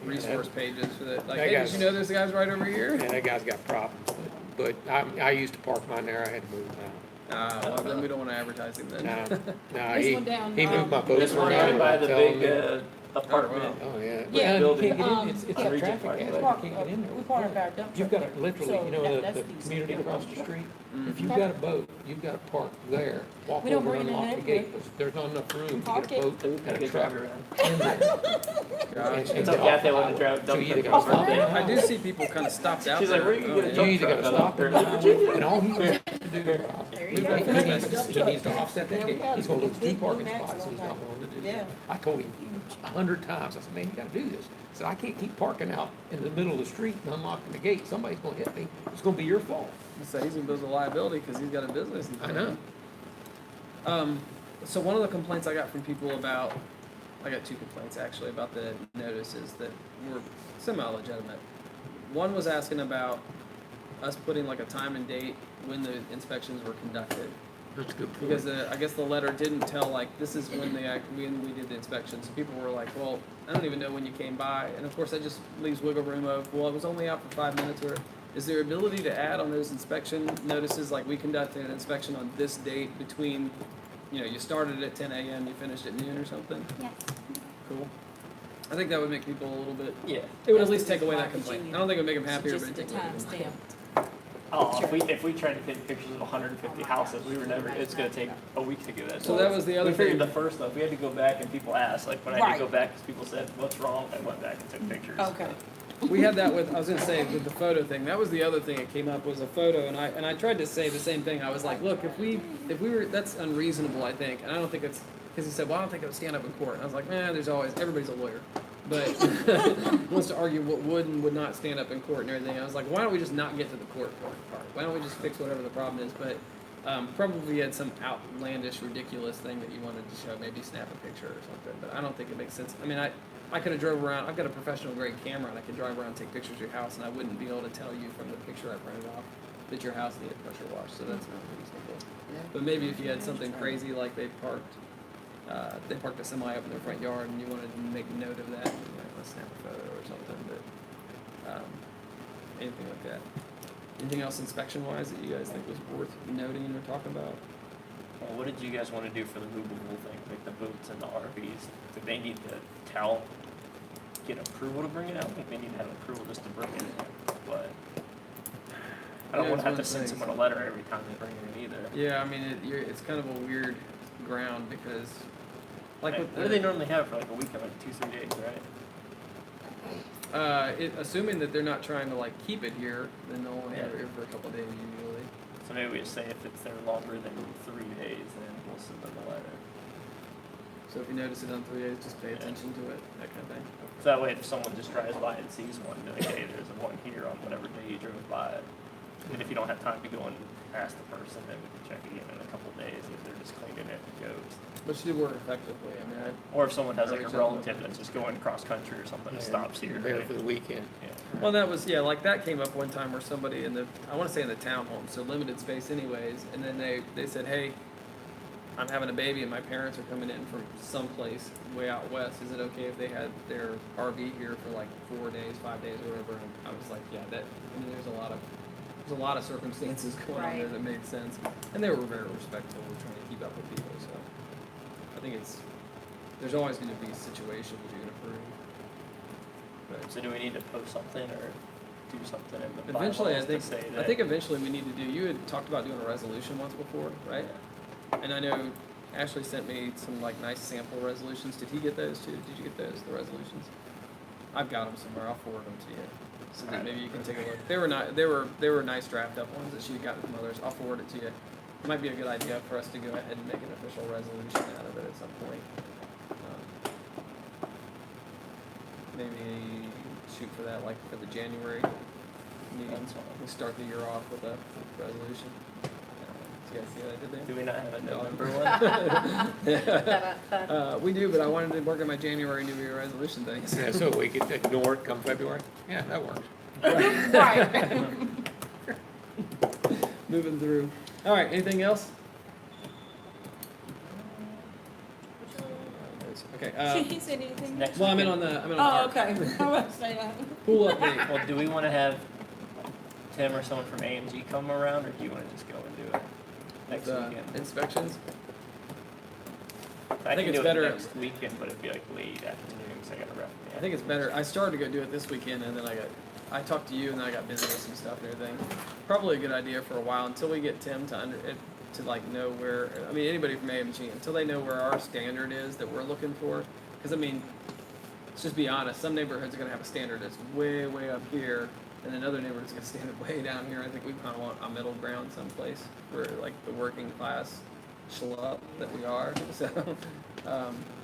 resource pages for that. Like, That hey, did guy's- you know there's guys right over here? Yeah, that guy's got problems, but I used to park mine there, I had to move him Well, then we don't wanna advertise him then. out. No, This he one down, moved my boat This one around right by the telling big, me- apartment. Oh, yeah. Yeah, you building. can't get in, it's on a Regent traffic Parkway. hazard, We you park, can't get in there. we park our dump You've truck got to there. literally, So you know, that- that's the decent. community Yeah. across the street, Mhm. if you've got a boat, you've got to park there, walk We don't over bring and it in unlock the there, gate, 'cause there's not enough room to Park get a boat They and a could truck drive around. in there. Gotcha. It's okay, they want to drive So dump you either trucks gotta over stop there. I do see people kinda stopped out She's there. like, where you can Oh, get a yeah. dump You either truck gotta out stop there? and and all he has to do, There you go. he needs to offset that gate, he's gonna lose two parking spots, he's not willing to do Yeah. that. I told him 100 times, I said, man, you gotta do this. I said, I can't keep parking out in the middle of the street and unlocking the gate, somebody's gonna hit me, it's gonna be your fault. So he's gonna build a liability because he's got a business. I know. So one of the complaints I got from people about, I got two complaints actually about the notices that were semi-legitimate. One was asking about us putting like a time and date when the inspections were conducted. That's a good point. Because I guess the letter didn't tell like, this is when when we did the inspection. So people were like, well, I don't even know when you came by. And of course that just leaves wiggle room of, well, it was only out for 5 minutes. Or is there ability to add on those inspection notices, like we conducted an inspection on this date between, you started at 10 a.m., you finished at noon or something? Yes. Cool. I think that would make people a little bit, Yeah. it would at least take away that complaint. I don't think it would make them So happier, but just it'd the take away time the complaint. stamp. Oh, if we tried to take pictures of 150 houses, we were never, it's gonna take a week to do that. So that was the other We figured thing. the first stuff, we had to go back and people asked, like when I had to Right. go back, because people said, what's wrong? I went back and took pictures. Okay. We had that with, I was gonna say, with the photo thing, that was the other thing that came up, was a photo, and I tried to say the same thing, I was like, look, if we were, that's unreasonable, I think, and I don't think it's, because he said, well, I don't think it would stand up in court, and I was like, everybody's a lawyer, but wants to argue what would and would not stand up in court and everything, I was like, why don't we just not get to the court part, why don't we just fix whatever the problem is, but probably had some outlandish, ridiculous thing that you wanted to show, maybe snap a picture or something, but I don't think it makes sense, I mean, I could have drove around, I've got a professional grade camera and I could drive around and take pictures of your house and I wouldn't be able to tell you from the picture I printed off that your house needed pressure wash, so that's not reasonable. But maybe if you had something crazy like they parked a semi up in their front yard and you wanted to make note of that, let's snap a photo or something, but, anything like that. Anything else inspection wise that you guys think was worth noting or talking about? Well, what did you guys want to do for the movable thing, like the boats and the RVs? Do they need to get approval to bring it out? I think they need to have approval just to bring it in, but I don't Yeah, want to have to it's one send of the someone a letter every time they bring it in either. Yeah, I mean, it's kind of a weird ground because, like with What do they normally have for like a week, like 2-3 days, right? assuming that they're not trying to like keep it here, then they'll only have it Yeah. here for a couple days usually. So maybe we just say if it's there longer than 3 days, then we'll send them a letter. So if you notice it on 3 days, just pay Yeah. attention to it, that kind of thing. So that way, if someone just drives by and sees one, be like, hey, there's one here on whatever day you drove by it. And if you don't have time to go and ask the person, then we can check again in a couple of days if they're just cleaning it and goes. But she did work effectively, I mean, Or if someone has like a Reach out. relative that's just going cross country or something that stops here. There for the weekend. Yeah. well, that was, yeah, like that came up one time where somebody in the, I wanna say in the townhome, so limited space anyways, and then they said, hey, I'm having a baby and my parents are coming in from someplace way out west, is it okay if they had their RV here for like 4 days, 5 days, or whatever? And I was like, yeah, that, I mean, there's a lot of circumstances going on there Right. that made sense, and they were very respectful, we're trying to keep up with people, so. I think there's always gonna be situations you can approve. But So do we need to post something or do something in the eventually, bylaws to say that? I think eventually we need to do, you had talked about doing a resolution once before, right? And I know Ashley sent me some like nice sample resolutions. Did he get those too? Did you get those, the resolutions? I've got them somewhere. I'll forward them to you. So that maybe you can take a look. They were nice draft up ones that she had gotten from others. I'll forward it to you. It might be a good idea for us to go ahead and make an official resolution out of it at some point. Maybe shoot for that like for the January meeting. That's fine. We start the year off with a resolution. Do you guys see what I did there? Do we not have a No. November one? We do, but I wanted to work on my January New Year resolution things. Yeah, so we could ignore it come February? Yeah, that works. Right. Moving through. All right, anything else? Okay. He said anything? Next Well, I'm in weekend. on the Oh, park. okay. I was about to say that. Pool update. Well, do we wanna have Tim or someone from AMG come around, or do you wanna just go and do it next The weekend? inspections. I think can it's do better- it next weekend, but it'd be like late afternoon, because I gotta rep. I think it's better. I started to go do it this weekend, and then I talked to you, and then I got busy with some stuff and everything. Probably a good idea for a while until we get Tim to like know where. I mean, anybody from AMG until they know where our standard is that we're looking for. Because I mean, let's just be honest. Some neighborhoods are gonna have a standard that's way, way up here, and then other neighborhoods are gonna stand it way down here. I think we kind of want a middle ground someplace for like the working class schlup that we are. So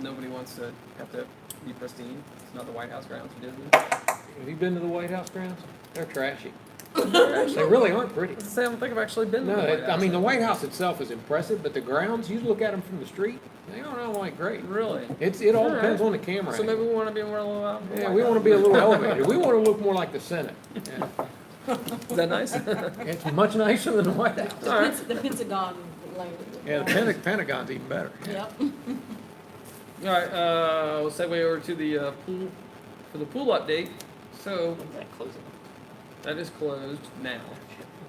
nobody wants to have to be pristine. It's not the White House grounds for Disney. Have you been to the White House grounds? They're trashy. They really aren't pretty. I don't think I've actually been to No, the White House. I mean, the White House itself is impressive, but the grounds, you look at them from the street, they don't all like great. Really? It all All right. depends on the camera. So maybe angle. we want to be more a little out. Yeah, we want to be a little elevated. We want to look more like the Senate. Yeah. Is that nice? It's much nicer than the White House. All right. The Pentagon language. Yeah, the Pentagon's even better. Yep. All right. We'll segue over to the pool for the pool update. So When's that closing? that is closed now.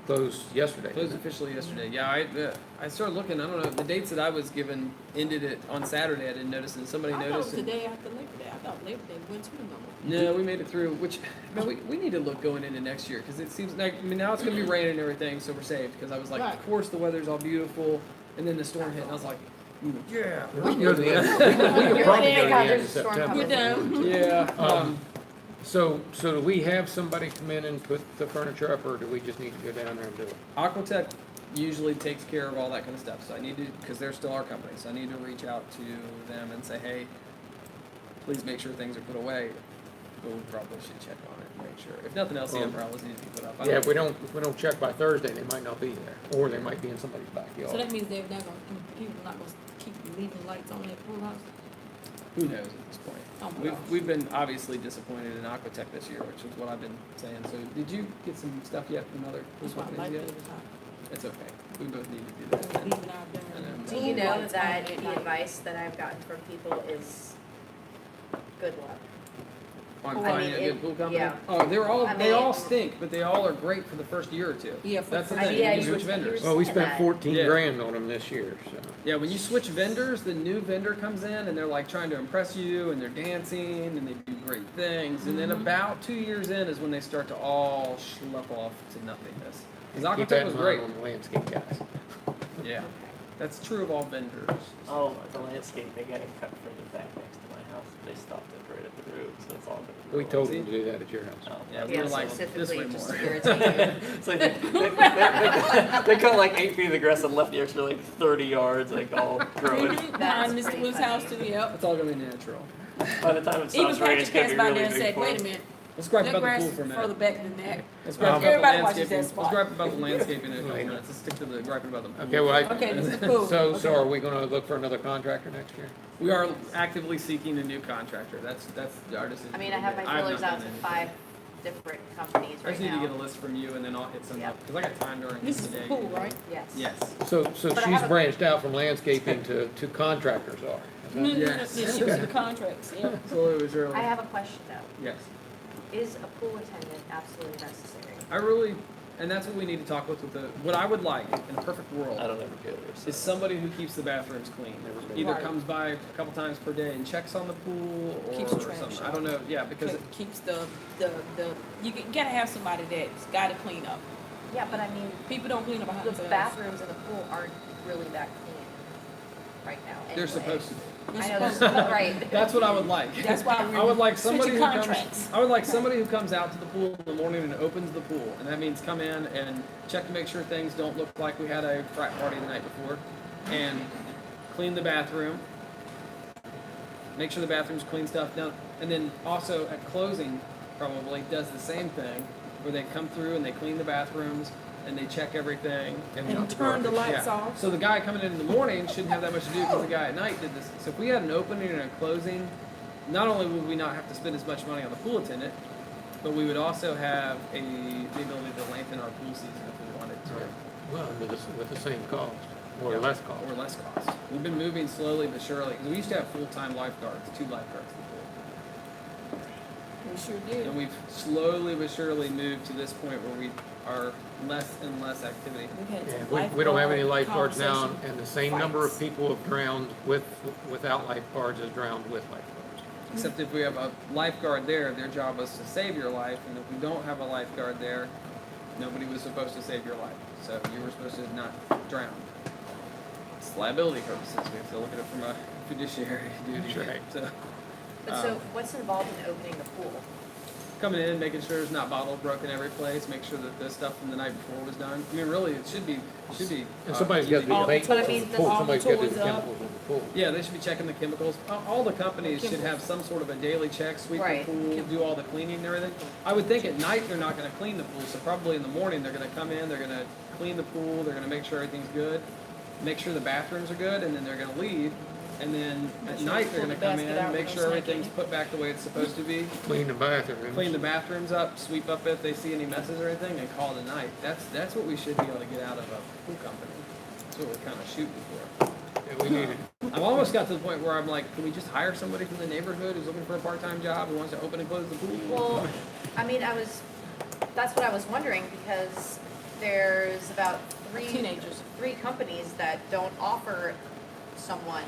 Closed yesterday. Closed officially yesterday. Yeah, I started looking. I don't know the dates that I was given ended it on Saturday. I didn't notice, and somebody I thought it noticed. was the day after Labor Day. I thought Labor Day went to the number. No, we made it through. Which man, we need to look going into next year because it seems like I mean now it's gonna be raining and everything, so we're saved. Because I was like, Right. of course the weather's all beautiful, and then the storm hit, and I was like, yeah. We can go to the end. We can probably go to the end of September. We're done. Yeah. So do we have somebody come in and put the furniture up, or do we just need to go down there and do it? Aquatech usually takes care of all that kind of stuff, so I need to, because they're still our company, so I need to reach out to them and say, hey, please make sure things are put away. But we probably should check on it and make sure. If nothing else, the umbrellas need to be put up. I Yeah, don't- if we don't check by Thursday, they might not be there, or they might be in somebody's So backyard. that means they're not gonna, people not gonna keep leaving lights on their pool house? Who knows at this point? Oh my gosh. We've been obviously disappointed in Aquatech this year, which is what I've been saying. So did you get some stuff yet from other pool That's why I like companies it yet? every time. It's okay. We both need to do that. Leaving out there. I know. Do you know Lights that on at the night. advice that I've gotten from people is good luck? On I finding mean, a good it- pool company? yeah. Oh, they all mean- stink, but they all are great for the first year or two. Yeah, for That's the the thing, first when year. you Yeah, switch you vendors. were- Well, we said spent that. 14 Yeah. grand on them this year, so. Yeah, when you switch vendors, the new vendor comes in and they're like trying to impress you and they're dancing and they do great things. And then about 2 years in is when they start to all schlep off to nothingness. Because Keep that Aquatech in was mind great. on the landscape guys. Yeah, that's true of all vendors. Oh, the landscape, they got it cut further back next to my house. They stopped it right at the root, so it's all gonna be. We ruined. told them to do that at your house. Oh, Yeah, okay. we're like this specifically way just more. irritating. It's like they cut like 8 feet of the grass and left the extra like 30 yards, like all growing. Behind Mr. pretty Wood's funny. house too, yep. It's all gonna be natural. By the time it Even stops raining, Patrick it's gonna passed be by really there and big said, for wait a them. minute, Let's gripe That about the grass pool is for a further minute. back than that. Let's gripe about the Everybody watches landscaping. that Let's spot. gripe about the landscaping in a couple minutes. Let's stick to the griping about the pool. Okay, well, Okay, this is cool. so Okay. are we gonna look for another contractor next year? We are actively seeking a new contractor. That's our decision. I mean, I have my not feelers done out to anything. 5 different companies I right just need to get a now. list from you and then I'll hit some Yep. up, because I got time during This is the the day. pool, right? Yes. Yes. So But I she's have a- branched out from landscaping to contractors are. Yes. Yeah, she was the contracts, yeah. Slowly but surely. I have a question though. Yes. Is a pool attendant absolutely necessary? I really, and that's what we need to talk with the, what I would like in a perfect world I don't ever go there. so- is somebody who keeps the bathrooms clean. Never been. Either Right. comes by a couple times per day and checks on the pool or Keeps trash something. I out. don't know, yeah, because Keeps the, gotta have somebody that's gotta clean up. Yeah, but I mean, People don't clean up behind the themselves. bathrooms in the pool aren't really that clean right now they're anyway. supposed to be. I know, they're right. That's what I would like. That's why we're I would like somebody switching who contracts. comes. I would like somebody who comes out to the pool in the morning and opens the pool, and that means come in and check to make sure things don't look like we had a frat party the night before, and clean the bathroom. Make sure the bathroom's clean stuff done, and then also at closing probably does the same thing, where they come through and they clean the bathrooms and they check everything And turn the lights yeah. off. So the guy coming in the morning shouldn't have that much to do because the guy at night did this. So if we had an opening and a closing, not only would we not have to spend as much money on the pool attendant, but we would also have the ability to lengthen our pool season if we wanted to, Well, with the same cost, or Yeah. less cost. or less cost. We've been moving slowly but surely. 'Cause we used to have full-time lifeguards, 2 lifeguards in the pool. We sure did. And we've slowly but surely moved to this point where we are less and less activity. We've had Yeah, some we don't have any lifeguard lifeguards now, conversation. and the same number of fights. people have drowned without lifeguards as drowned with lifeguards. Except if we have a lifeguard there, their job was to save your life, and if we don't have a lifeguard there, nobody was supposed to save your life. So you were supposed to not drown. It's liability purposes. We have to look at it from a fiduciary duty. That's right. So But so what's involved in opening the pool? coming in, making sure there's not bottles broken every place, make sure that the stuff from the night before was done. I mean, really, it should be. And somebody's got to do all the the maintenance But I of mean, the pool, all the somebody's got to do toys the up. chemicals in the pool. Yeah, they should be checking the chemicals. All the companies should have some sort of a daily check, sweep Right. the pool, do all the cleaning and everything. I would think at night they're not gonna clean the pool, so probably in the morning they're gonna come in, they're gonna clean the pool, they're gonna make sure everything's good, make sure the bathrooms are good, and then they're gonna leave. And then at sure night you they're pull gonna the come basket in, out make with sure no snake everything's in it. put back the way it's supposed to be, Clean the bathrooms. clean the bathrooms up, sweep up if they see any messes or anything, and call it a night. That's what we should be able to get out of a pool company. That's what we're kinda shooting for. Yeah, we need it. I've almost got to the point where I'm like, can we just hire somebody from the neighborhood who's looking for a part-time job who wants to open and close the pool? Well, I mean, that's what I was wondering because there's about Teenagers. 3 companies that don't offer someone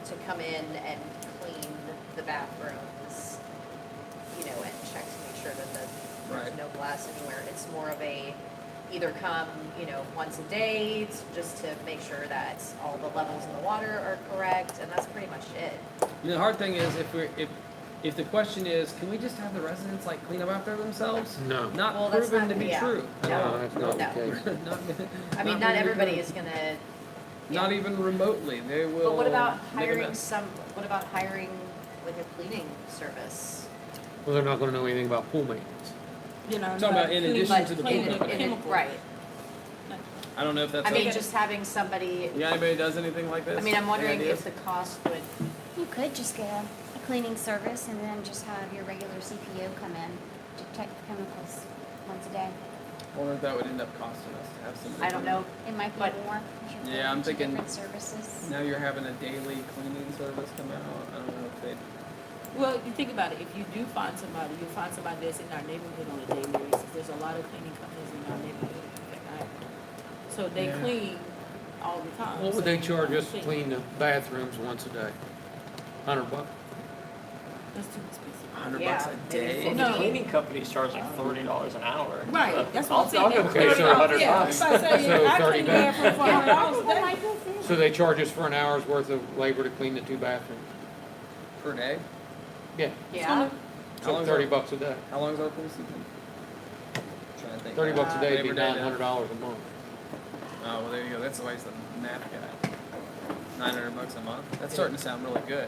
to come in and clean the bathrooms, you know, and check to make sure that there's Right. no glass anywhere. It's more of a either come, you know, once a day just to make sure that all the levels in the water are correct, and that's pretty much it. And the hard thing is if the question is, can we just have the residents like clean up after themselves? No. Not Well, that's proven not- to be yeah. true. No, that's not the No. case. I mean, not everybody is gonna. Not even remotely. They will. But what about make a hiring mess. what about hiring like a cleaning service? Well, they're not gonna know anything about pool maintenance. You know, Talking about in clean- addition But to the clean pool the company. chemical. Right. I don't know if that's. I mean, okay. just having somebody, You got anybody who does anything like this? I mean, I'm wondering Any if ideas? the cost would, You could just get a cleaning service and then just have your regular CPO come in to check the chemicals once a day. I wonder if that would end up costing us to have somebody. I don't come in. know, It might be But- more. 'cause you're Yeah, I'm putting two thinking- different services. Now you're having a daily cleaning service come out. I don't know if they. Well, you think about it, if you do find somebody, you find somebody that's in our neighborhood on a daily basis. There's a lot of cleaning companies in our neighborhood. So they Yeah. clean all the time. What would so they charge us to think clean the bathrooms once a day? $100? That's too expensive. $100 Yeah, a maybe day. $50. No. The cleaning companies charge like $30 an hour. Right, that's what I'll I'm saying. go That pay Okay, so- $100. Yeah, I was about to say, So I 30 clean the bathroom for $100 a day. So they charge us for an hour's worth of labor to clean the 2 bathrooms? Per day. Yeah, yeah, How so long's $30 our- bucks a day. How long is our pool season? Trying to think. $30 a day would be Labor Day now. $900 a month. Oh, well, there you go. That's the way the math guy. $900 a month. That's starting to sound really good.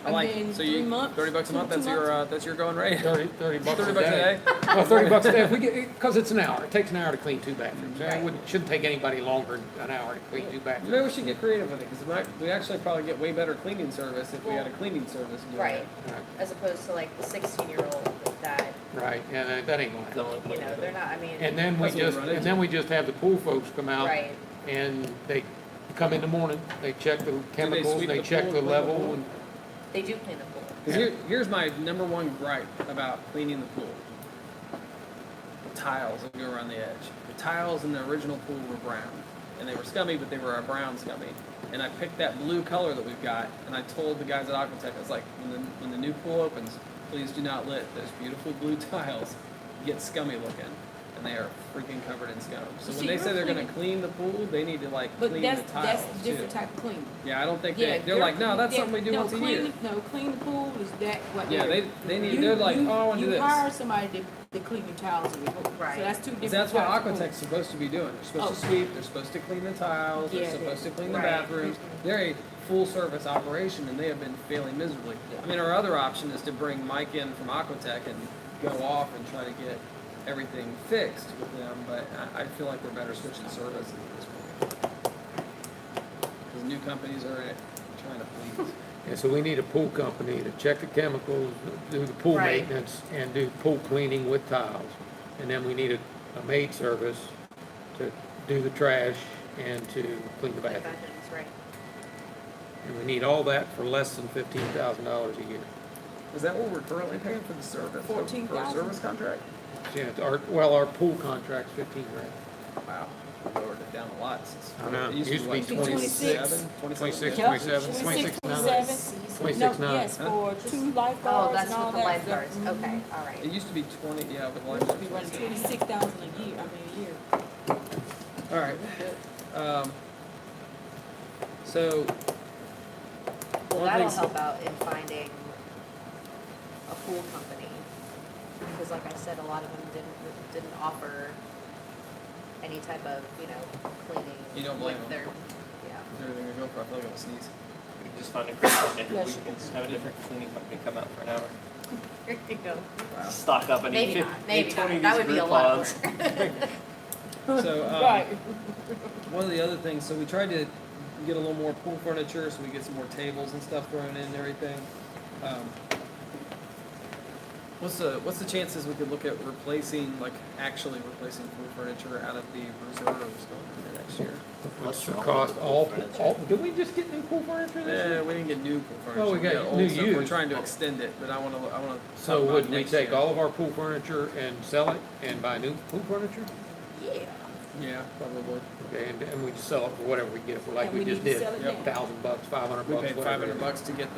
I And like, then so 3 you, months, 30 bucks a month, 2 that's your going rate? 30 bucks 30 a bucks a day. day? Well, 30 bucks a day, if we get, because it's an hour, it takes an hour to clean 2 bathrooms. Right. It wouldn't, shouldn't take anybody longer than an hour to clean 2 Maybe bathrooms. we should get creative with it, because we actually probably get way better cleaning service if we had a cleaning service doing Right, it. Right, as opposed to like the 16-year-old that, Right, and that ain't gonna Don't happen. look you know, like they're it. not, I mean, And then we That's what we just, run and into. then we just have the pool folks come out right, and they come in the morning, they check the chemicals, sweep they the check pool, the clean the level pool? and, they do clean the pool. Because here's my number one gripe about cleaning the pool. The tiles that go around the edge. The tiles in the original pool were brown. And they were scummy, but they were a brown scummy. And I picked that blue color that we've got, and I told the guys at Aquatech, I was like, when the new pool opens, please do not let those beautiful blue tiles get scummy looking. And they are freaking covered in scum. So when See, they say they're gonna cleaning- clean the pool, they need to like But clean the that's tiles a too. different type of cleaning. Yeah, I don't think Yeah, they're like, no, that's yeah, something we do no, once a year. No, clean the pool is that what Yeah, they're. they need, they're like, oh, I wanna do You this. hire somebody to clean your tiles in your pool. Right. So that's 2 different That's what types of Aquatech's supposed to be doing. They're supposed to Oh. sweep, they're supposed to clean the tiles, they're Yeah, supposed to clean the right. bathrooms. They're a full service operation and they have been failing miserably. I mean, our other option is to bring Mike in from Aquatech and go off and try to get everything fixed with them, but I feel like we're better switching services at this point. Because new companies are trying to please. and so we need a pool company to check the chemicals, do the pool Right. maintenance, and do pool cleaning with tiles. And then we need a maid service to do the trash and to clean the The bathrooms. bathrooms, right. And we need all that for less than $15,000 a year. Is that what we're currently paying for the service? For a 14,000. service contract? Yeah, our pool contract's 15 grand. Wow, we lowered it down a lot since. I know. It used to be like 26. 27? 26, Yep. 27, 26, 9. 26, No, 9. yes, for 2 lifeguards Oh, that's and all with the that lifeguards, stuff. Mhm. okay, all right. It used to be 20, yeah, with We used to be lifeguards. running 26,000 a year, a year. All right. So. Well, one that'll thing's- help out in finding a pool company, because like I said, a lot of them didn't offer any type of, you know, cleaning. You don't blame with them. their, yeah. Everything we go for, I feel like I'm gonna sneeze. We can just find a great company, Bless we you. can have a different cleaning company come out for an hour. Here you go. Stock up and Maybe eat not, maybe 20 not, of that these would be a group lot pods. more. So, Right. one of the other things, so we tried to get a little more pool furniture, so we get some more tables and stuff thrown in and everything. What's the chances we could look at replacing, like, actually replacing pool furniture out of the reserves going into next year? What's the cost, all, did we just get new pool furniture this year? Yeah, we didn't get new pool furniture. Well, we got old new stuff. We're used. trying to extend it, but I wanna So talk about would we next take year. all of our pool furniture and sell it and buy new pool furniture? Yeah. Yeah, probably. Okay, and we just sell it for whatever we get it for, like And we we just need to did, sell it Yep. now. $1,000, $500, We whatever. paid $500 to get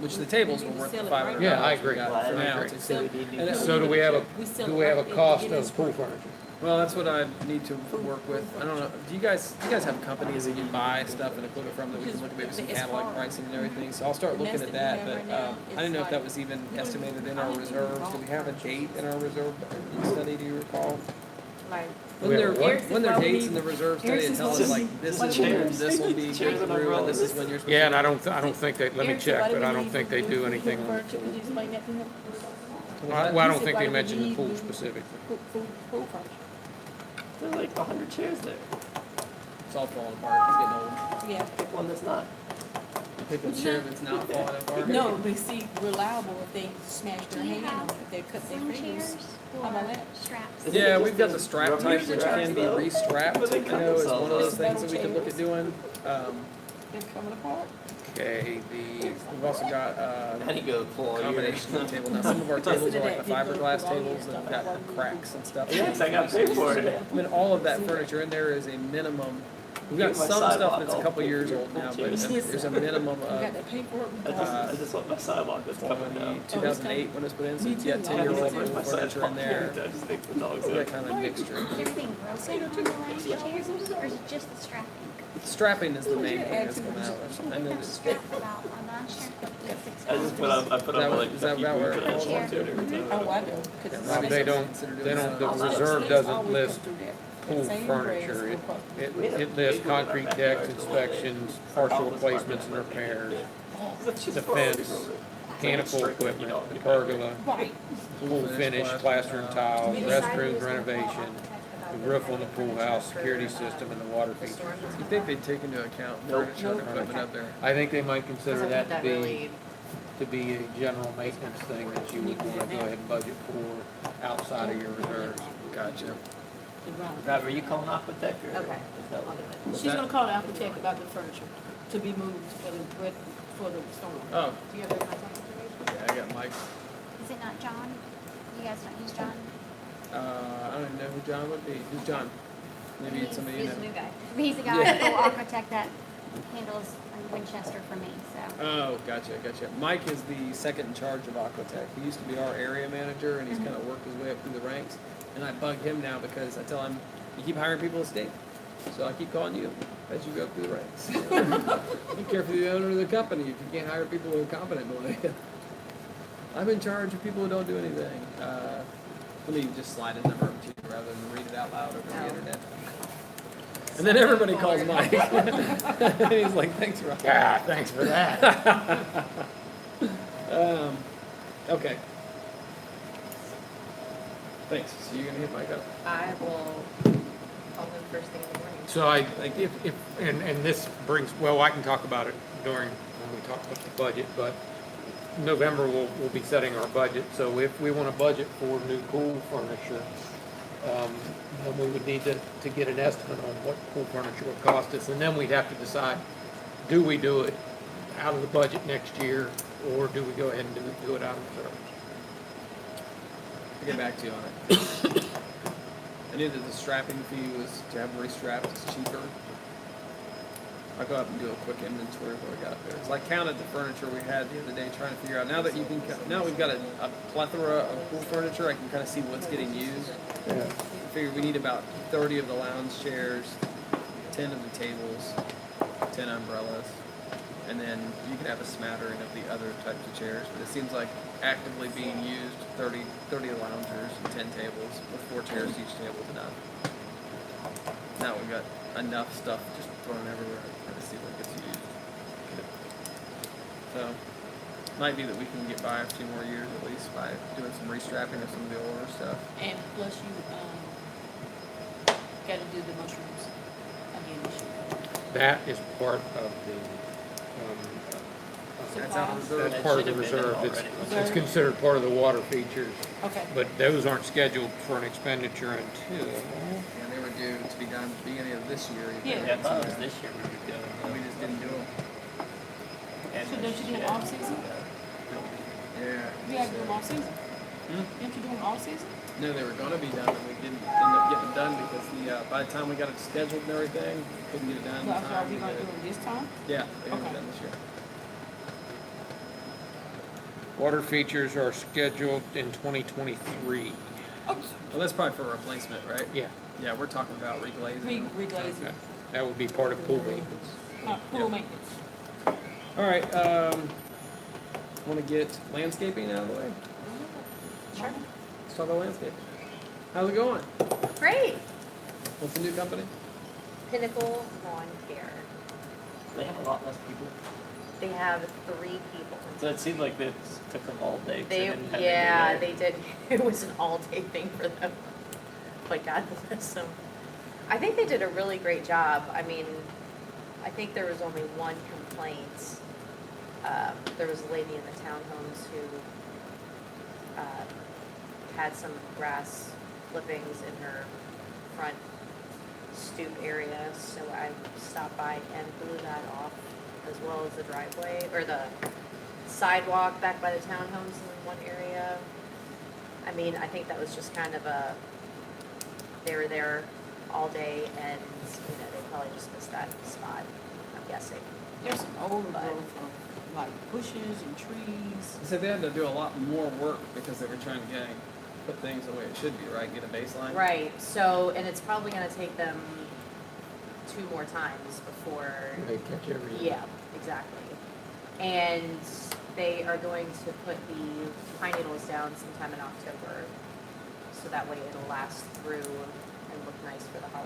which the tables were We need to worth the sell it $500. right now. Yeah, I we agree. got I for now agree. to- So we need And to- So do we have We sell do it we have a right there, cost get it of pool sprayed. furniture? Well, that's what I need to work with. I don't know. Do you guys have companies that you buy stuff and equipment from that we can look at maybe some It's catalog hard. pricing and everything? So I'll start The looking mess at that that. we have But right now, I it's didn't know if that like- was even you don't estimated even- in I our don't think reserves. it's Do we have a date in our reserve study? Do you recall? Like, We When have there what? when there are dates in the reserve study, it Here's tells this us one. like this Just is when chairs. this will be Chairs and through, and this umbrellas. is when you're supposed Yeah, to. and I don't think they, let me Eric, check, why do but we I don't need think they pool do anything. furniture? Would you explain that to him? Well, I He don't said, think why they do we mentioned the need pool new specifically. Pool furniture. There are like 100 chairs there. It's all falling apart. It's getting old. Yeah. Pick one that's not. Pick a chair that's not falling apart. No, but see, reliable if they smash Do their you hand have on it, if they cut their Slim fingers. chairs How about or that? straps? Is it Yeah, just we've got the those strap rubber type, which straps, can be though? restrapped. But they I cut know it's themselves one of those off. things that we could look at doing. They're coming apart. Okay, We've also got How do you go pull all combination of table. Now, some of our tables are like the fiberglass tables that have got cracks and stuff. Yes, I got paid for it. I mean, all of that furniture in there is a minimum. We've got Get my some stuff sidewalk that's a all couple full years of old now, but chairs. there's a minimum You of got that paperwork? I just want my sidewalk that's coming down. 2008 when it was put in, so Me it's got too. 10-year-old Where's my furniture in there. I just think the dog's So there. that kind of mixture. Is everything broken on the lounge chairs, or is it just the strapping? Strapping is the main thing that's coming out. I Different noticed. strap about on lounge chair, like $6. I just put up, I put up like Is that Becky about where Booth it and I falls? want to it every time. Oh, I know. 'cause Yeah, it's- Robbie they said don't, consider they doing don't, the that. reserve It's doesn't always list come through that. pool Same furniture. grades, It lists concrete decks, inspections, partial replacements and repairs, the fence, mechanical equipment, the pergola, Right. pool finish, classroom tiles, restrooms renovation, the roof on the pool house, security system, and the water features. You think they'd take into account furniture and equipment up there? I think they might Because consider I that think to that be, really, to be a general maintenance thing that you would wanna go ahead and budget for outside of your reserves. Gotcha. Rob, are you calling Aquatech or? okay. is that what- She's gonna call the architect about the furniture to be moved for the storm. Oh, Do you have their contact information? yeah, I got Mike. Is it not John? You guys don't use John? I don't even know who John would be. Who's John? Maybe it's somebody you He's know. the new guy. He's the guy Yeah. at Full Architect that handles Winchester for me, so. Oh, gotcha. Mike is the second in charge of Aquatech. He used to be our area manager, and he's kind of worked his way up through the ranks. And I bug him now because I tell him, you keep hiring people to state. So I keep calling you as you go up through the ranks. Be careful, the owner of the company, if you can't hire people who are competent, I'm in charge of people who don't do anything. Let me just slide his number up to you rather than read it out loud over the Oh. internet. And then everybody calls Mike. And he's like, thanks, Rob. Yeah, thanks for that. Okay. Thanks. So you're gonna hit Mike up? I will call him first thing in the morning. So I, Thank you. if, and this brings, well, I can talk about it during, when we talk about the budget, but November we'll be setting our budget, so if we want to budget for new pool furniture, then we would need to get an estimate on what pool furniture would cost us, and then we'd have to decide, do we do it out of the budget next year, or do we go ahead and do it out of reserve? I'll get back to you on it. I knew that the strapping fee was to have them restrapped, it's cheaper. I'll go up and do a quick inventory of what we got there. Cause I counted the furniture we had the other day trying to figure out, now that you can, now we've got a plethora of pool furniture, I can kind of see what's getting used. Yeah. I figure we need about 30 of the lounge chairs, 10 of the tables, 10 umbrellas, and then you can have a smattering of the other types of chairs. But it seems like actively being used, 30 loungers and 10 tables, with 4 chairs each table is enough. Now we've got enough stuff just thrown everywhere, trying to see what gets used. So, might be that we can get by a few more years at least by doing some restrapping of some of the older stuff. And plus you, gotta do the mushrooms again this year. That is part of the, That's out of reserve. that's part of the That should have reserve, been in it's, already. it's considered part of the water features, Okay. but those aren't scheduled for an expenditure until, And they were due to be done at the beginning of this year. Yeah. Yeah, I thought it was this year we were We doing. just didn't do them. So don't you do them off season? Yeah. You have to do them off season? Didn't you do them off season? No, they were gonna be done, and we didn't end up getting it done because by the time we got it scheduled and everything, couldn't get it done in Well, so are time. we gonna do them this time? Yeah, they're gonna Okay. be done this year. water features are scheduled in 2023. Well, that's probably for replacement, right? Yeah, Yeah, we're talking about reglazing. Reglazing, that- that would be part of pool maintenance. pool maintenance. All right, wanna get landscaping out of the way? Sure. Let's talk about landscaping. How's it going? Great. What's the new company? Pinnacle Lawn Care. They have a lot less people. They have 3 people. So it seemed like it took them all day. 'cause They, didn't have yeah, anybody they did. It was an all-day thing for them. But God bless them. I think they did a really great job. I mean, I think there was only one complaint. There was a lady in the townhomes who had some grass clippings in her front stoop area, so I stopped by and blew that off, as well as the driveway, or the sidewalk back by the townhomes in one area. I mean, I think that was just kind of they were there all day and, they probably just missed that spot, I'm guessing. There's some overgrowth of like bushes and trees. They said they had to do a lot more work because they were trying to put things the way it should be, right? Get a baseline. Right, so, and it's probably gonna take them 2 more times before, They catch everything. yeah, exactly. And they are going to put the pine needles down sometime in October, so that way it'll last through and look nice for the holidays.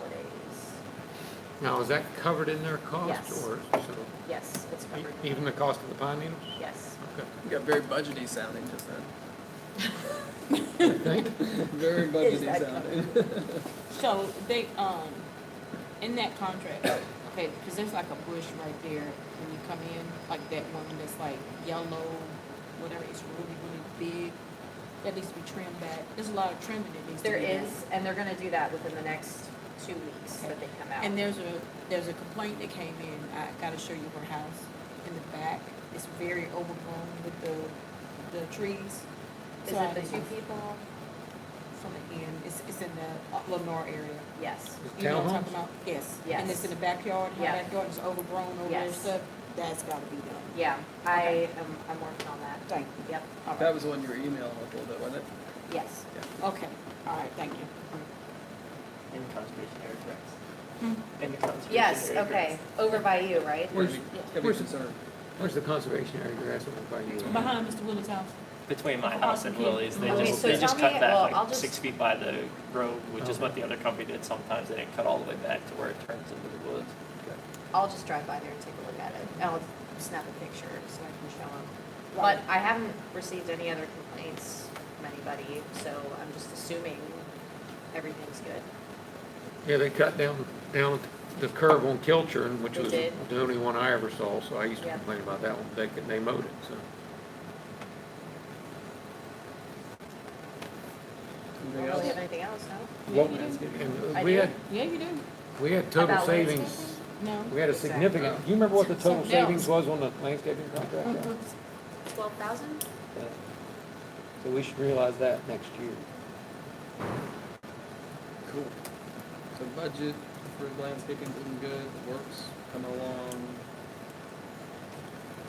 Now, is that covered in their cost Yes. or, Yes, it's covered. even the cost of the pine needles? Yes. Okay. You got very budgety sounding just then. I think. Very Is budgety that sounding. So they, in that contract, okay, because there's like a bush right there when you come in, like that one that's like yellow, whatever, it's really, really big. That needs to be trimmed back. There's a lot of trimming that needs to There be done. is, and they're gonna do that within the next 2 weeks that they come out. And there's a complaint that came in, I gotta show you her house in the back. It's very overgrown with the trees. Is So I it the think two people? From the end, it's in the Lenore area. Yes. You know what I'm Townhomes? talking about? Yes. Yes. And it's in the backyard, her Yeah. backyard is overgrown over there and Yes. stuff. That's gotta be done. Yeah, Okay. I'm working on that. Thank you. Yep, All right. That was the one you were emailing with a little bit, wasn't it? yes. Okay, all right, thank you. In the conservation area tracks. Hmm. In the conservation Yes, area okay, tracks. over by you, right? Where's, It's gotta be where's, concerned. where's the conservation area grass over by you? Behind Mr. Willis' house. Between my house and Lily's, they Okay, just, so they just tell cut me- back well, I'll like just- 6 feet by the road, which is what the other company did sometimes. They didn't cut all the way back to where it turns into the woods. I'll just drive by there and take a look at it. I'll snap a picture so I can show them. But I haven't received any other complaints from anybody, so I'm just assuming everything's good. Yeah, they cut down the curve on Kilchurn, which They was did? the only one I ever saw, so I used to Yeah. complain about that one. They mowed it, so. I Anything don't really else? have anything else, no? What- Landscaping. and I we do. had, Yeah, you do. we had total About savings, landscaping? No. we had a significant, do you remember what the total Something else. savings was on the landscaping contract? Mhm. 12,000? So we should realize that next year. Cool. So budget for landscaping looking good, the work's coming along.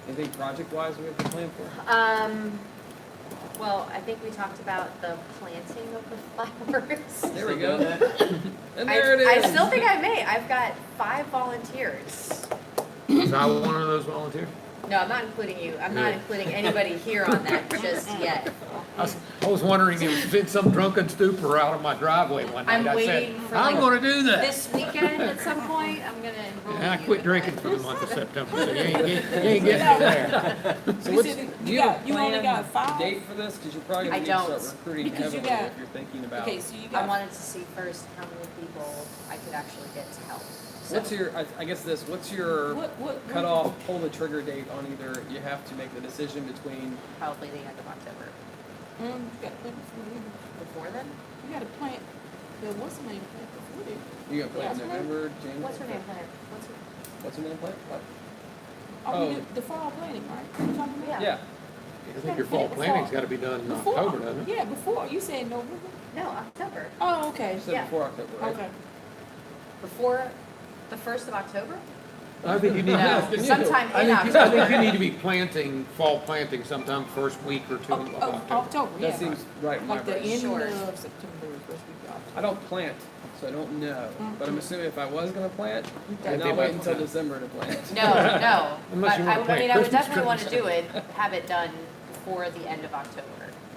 Anything project-wise we have to plan for? Well, I think we talked about the planting of the flowers. There we go. And there it I is. still think I may. I've got 5 volunteers. Was I one of those volunteers? No, I'm not including you. I'm not Good. including anybody here on that just yet. I was wondering if there's been some drunken stupor out of my driveway one night. I'm I said, waiting for, I'm like, gonna do that. This weekend at some point, I'm gonna enroll you. And I quit in drinking that. for the month of September, so you ain't getting me there. So You what's, said do you have a you only got planned 5? date for this? Because you're probably I gonna need to don't. start recruiting Because you heavily got- if you're thinking about. Okay, so you I got, wanted to see first how many people I could actually get to help. So, What's your, I guess this, what's your what? cutoff, pull the trigger date on either, you have to make the decision between, probably the end of October. You got to plant before then. Before then? You got to plant, what's the name plant before then? you gonna plant What's her name? November, January? What's her name, Claire? What's her? What's her name, plant? What? Oh, we Oh. did the fall planting, right? You talking about? Yeah. Yeah, I think your fall planning's gotta be done in Before. October, doesn't it? Yeah, before, you said November? No, October. Oh, okay. you said Yeah. before October, right? Okay. Before the 1st of October? I think you need, No, to- sometime I in think, I think you October. need to be planting, fall planting sometime first week or two of October. October, yeah. That seems right in my Like the brain. end Sure. of September, first week of October. I don't plant, so I don't know, but I'm assuming if I was gonna plant, Okay. I'd They not might wait until plant. December to plant. No, no. Unless But you wanna I plant mean, I would Christmas definitely want to trees. do it, have it done before the end of October.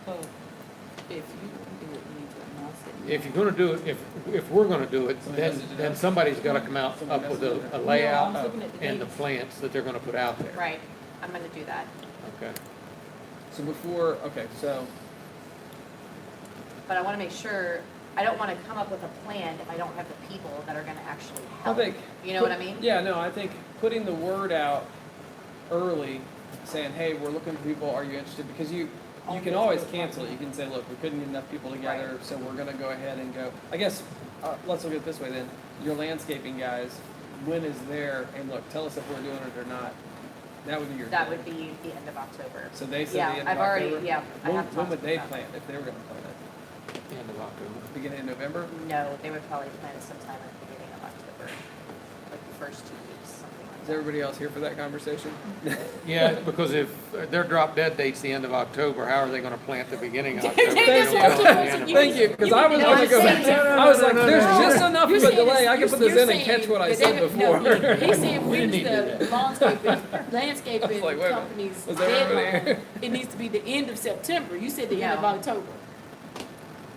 So, if you do it, you need to announce it. If you're gonna do it, if we're gonna do it, Somebody has to do then that. somebody's gotta come out Somebody up has with to do a that. layout No, I was looking at the and the dates. plants that they're gonna put out there. Right, I'm gonna do that. Okay. So before, okay, so, But I want to make sure, I don't want to come up with a plan if I don't have the people that are going to actually I help. think. You know what I mean? Yeah, no, I think putting the word out early, saying, hey, we're looking for people, are you interested? Because you can always cancel it. You can say, look, we couldn't get enough people together, so we're gonna go ahead and go. I guess, let's look at it this way then. Your landscaping guys, when is there, and look, tell us if we're doing it or not. That would be your. That would be the end of October. So they said Yeah, the end I've of already, October? yeah, I When, have when talked would they about plant, if they were gonna plant it? End of October. Beginning of November? No, they would probably plan it sometime at the beginning of October, like the first 2 weeks, something like Is that. everybody else here for that conversation? Yeah, because if their drop dead date's the end of October, how are they gonna plant the beginning of October? Thank They don't you. plant the end of Thank you, because I was No, gonna I'm go saying- back. I was like, there's no, no. just enough of You're a saying delay, I it's- can put this you're in and catch saying what I that said they- before. No, he's saying We when need to is do the landscaping I was like, wait a minute. company's Was everybody deadline? here? It needs to be the end of September. You said the end of No. October.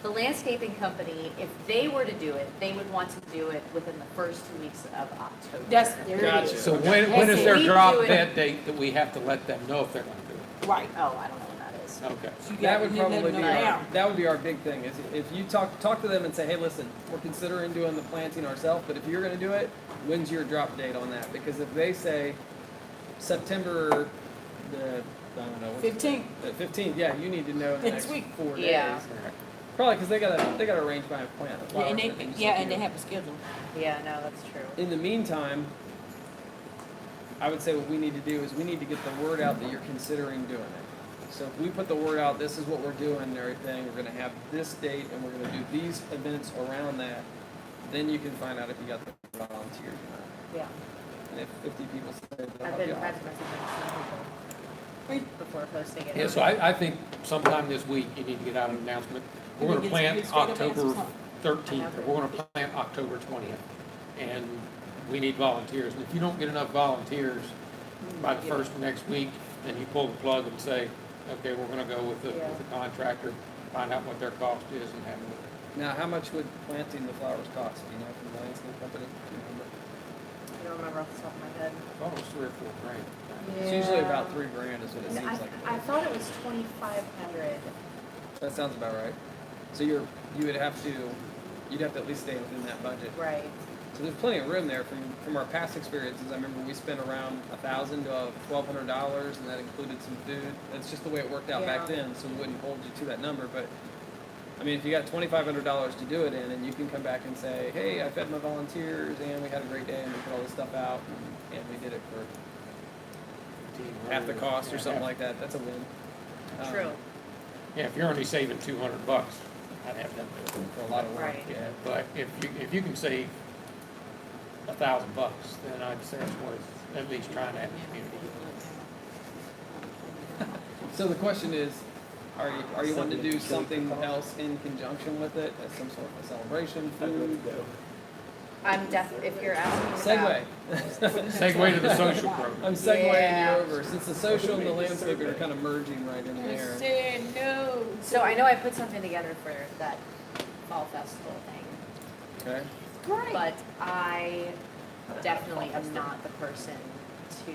the landscaping company, if they were to do it, they would want to do it within the first 2 weeks of October. That's, there it Gotcha. is. So Okay. when is their We drop do it- dead date that we have to let them know if they're gonna do Right. Oh, I don't know when that is. it? Okay. So you That got would to let probably them be know our, now. that would be our big thing, is if you talk to them and say, hey, listen, we're considering doing the planting ourselves, but if you're gonna do it, when's your drop date on that? Because if they say September, I don't know. what's the date? 15th. The 15th, yeah, you need to know in the Next next week. 4 days. Yeah. Probably, cause they gotta arrange by a plant. a Yeah, flower and that they, just yeah, like and they you. have a schedule. Yeah, no, that's true. In the meantime, I would say what we need to do is we need to get the word out that you're considering doing it. So if we put the word out, this is what we're doing and everything, we're gonna have this date and we're gonna do these events around that, then you can find out if you got the volunteers or not. Yeah. And if 50 people say they'll I've help been you out. messaging some people before posting it. Yeah, so I think sometime this week you need to get out an announcement. We're gonna Get plant straight up answers, October huh? 13th, or we're gonna plant October 20th. And we need volunteers. And if you don't get enough volunteers by the first of next week, then you pull the plug and say, okay, we're gonna go with the contractor, find out what their cost is and have them do it. Now, how much would planting the flowers cost? Do you know from the landscape company? Do you remember? I don't remember off the top of my head. I thought it was 3 or 4 grand. It's usually about $3 grand is what it No, seems like. I thought it was 2,500. That sounds about right. So you would have to, you'd have to at least stay within that budget. Right. So there's plenty of room there from our past experiences. I remember we spent around $1,000 to $1,200, and that included some food. That's just the way it worked out back Yeah. then, so we wouldn't hold you to that number. But I mean, if you got $2,500 to do it in, and you can come back and say, hey, I fed my volunteers, and we had a great day, and we put all this stuff out, and we did it for half the cost or something like that. That's a win. True. Yeah, if you're only saving $200, I'd have them do it. For a lot of work. Right. Yeah. But if you can save $1,000, then I'd say it's worth at least trying to have the community. So the question is, are you wanting to do something else in conjunction with it, as some sort of a celebration, food? If you're asking about. Segue. Segue to the social program. I'm segueing Yeah. you over, since the social and the landscaping are kind of merging right in You there. said no. So I know I put something together for that fall festival thing, Okay. Great. but I definitely am not the person to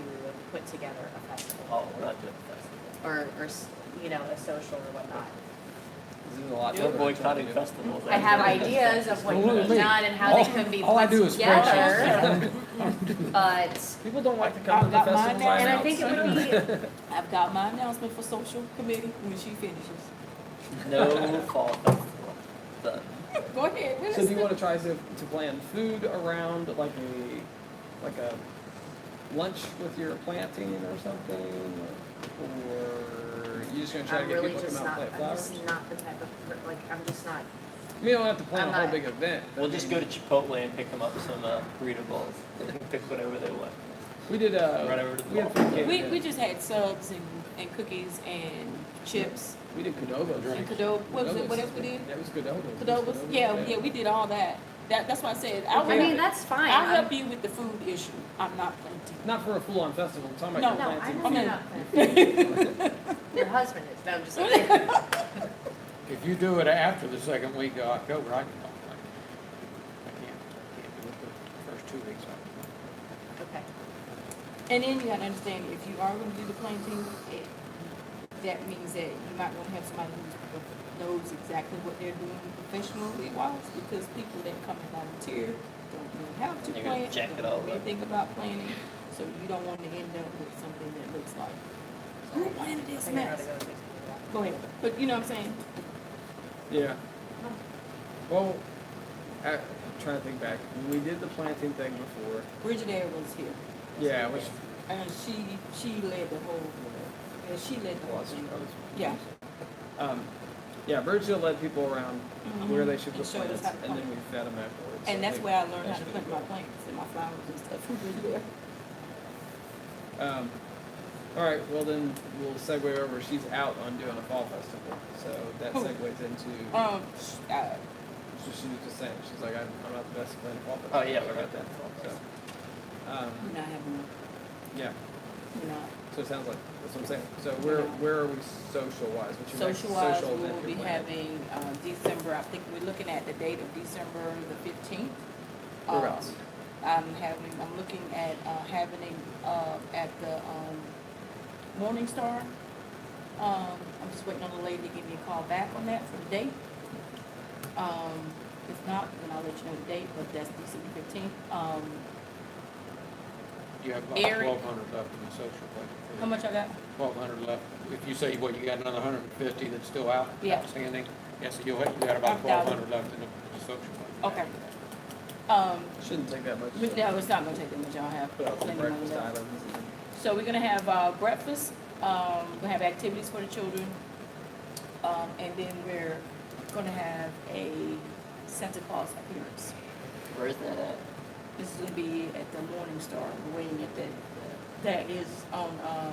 put together a festival Oh, we're not doing a festival. or a social or whatnot. This is a lot. We're tougher than boycotting trying to do. festivals. I have ideas of what can be done and how they can be All I put do is together, spreadsheets. but, People don't like to come to I've the got festival mine by and I now. think it would be, I've got my announcement for social committee when she finishes. No fall festival. Done. Go ahead. What So is do you it? want to try to plan food around like a lunch with your planting or something? Or you just gonna try to I'm get really people to just come out not, and plant I'm flowers? just not the type of, I'm just not, I mean, you don't have to plan I'm a whole not- big event. but We'll I just mean, go to Chipotle and pick them up some burrito bowls and pick whatever they want. We did Right over to the we had mall. food cake. We just had subs and cookies and chips We did Qdoba and drinks. Qdoba. What was it? What else we did? That was Qdoba. Qdobas? Yeah, we did all that. That's why I said, I mean, that's fine. I'll I'm- help you with the food issue. I'm not planting. Not for a full-on festival, I'm talking No. about No, your I planting. know you're not planting. Your husband is, no, I'm just kidding. If you do it after the second week of October, I can talk about it. I can't do it the first 2 weeks of October. Okay. And then you gotta understand, if you are gonna do the planting, that means that you might wanna have somebody who knows exactly what they're doing professionally wise, because people that come and volunteer don't know how to They're gonna plant, jack it don't all know up. anything about planting, so you don't wanna end up with something that looks like, you planted this So you're not mess. gonna go to- Go ahead, but you know what I'm saying? Yeah. Well, I'm trying to think back. When we did the planting thing before, Bridget Air was here, yeah, which and she led the whole, she led the whole thing. Yeah. Yeah, Virgil led people around where they should And put showed us plants, how to and then plant. we fed them afterwards. And So that's they- where I learned that how to should be plant my good. plants and my flowers and stuff from Bridget Air. All right, well then, we'll segue over. She's out on doing a fall festival, so that Who? segues into, so she was just saying, she's like, I'm not the best to plan a fall festival. Oh, yeah, we're about not that. doing fall So, we're not having one. yeah. We're not. So it sounds like, that's what I'm saying. So where are we social-wise? What's your next Social-wise, social we event will be you're planning? having, December, I think we're looking at the date of December the 15th. Whereabouts? I'm looking at, having it, at the, Morning Star. I'm just waiting on the lady to give me a call back on that for the date. If not, then I'll let you know the date, but that's December 15th. You have about Eric. 1,200 left in the social budget. How much I got? 1,200 left. If you say, what, you got another 150 that's still out, Yeah. outstanding? Yes, so you got about 1,200 left in the social budget. Okay. Shouldn't take that much. No, it's not gonna take that much, I'll have Put out some plenty of money breakfast left. items. So we're gonna have, breakfast, we're gonna have activities for the children. And then we're gonna have a Santa Claus appearance. Where's that at? This is gonna be at the Morning Star, we're waiting at that, that is on,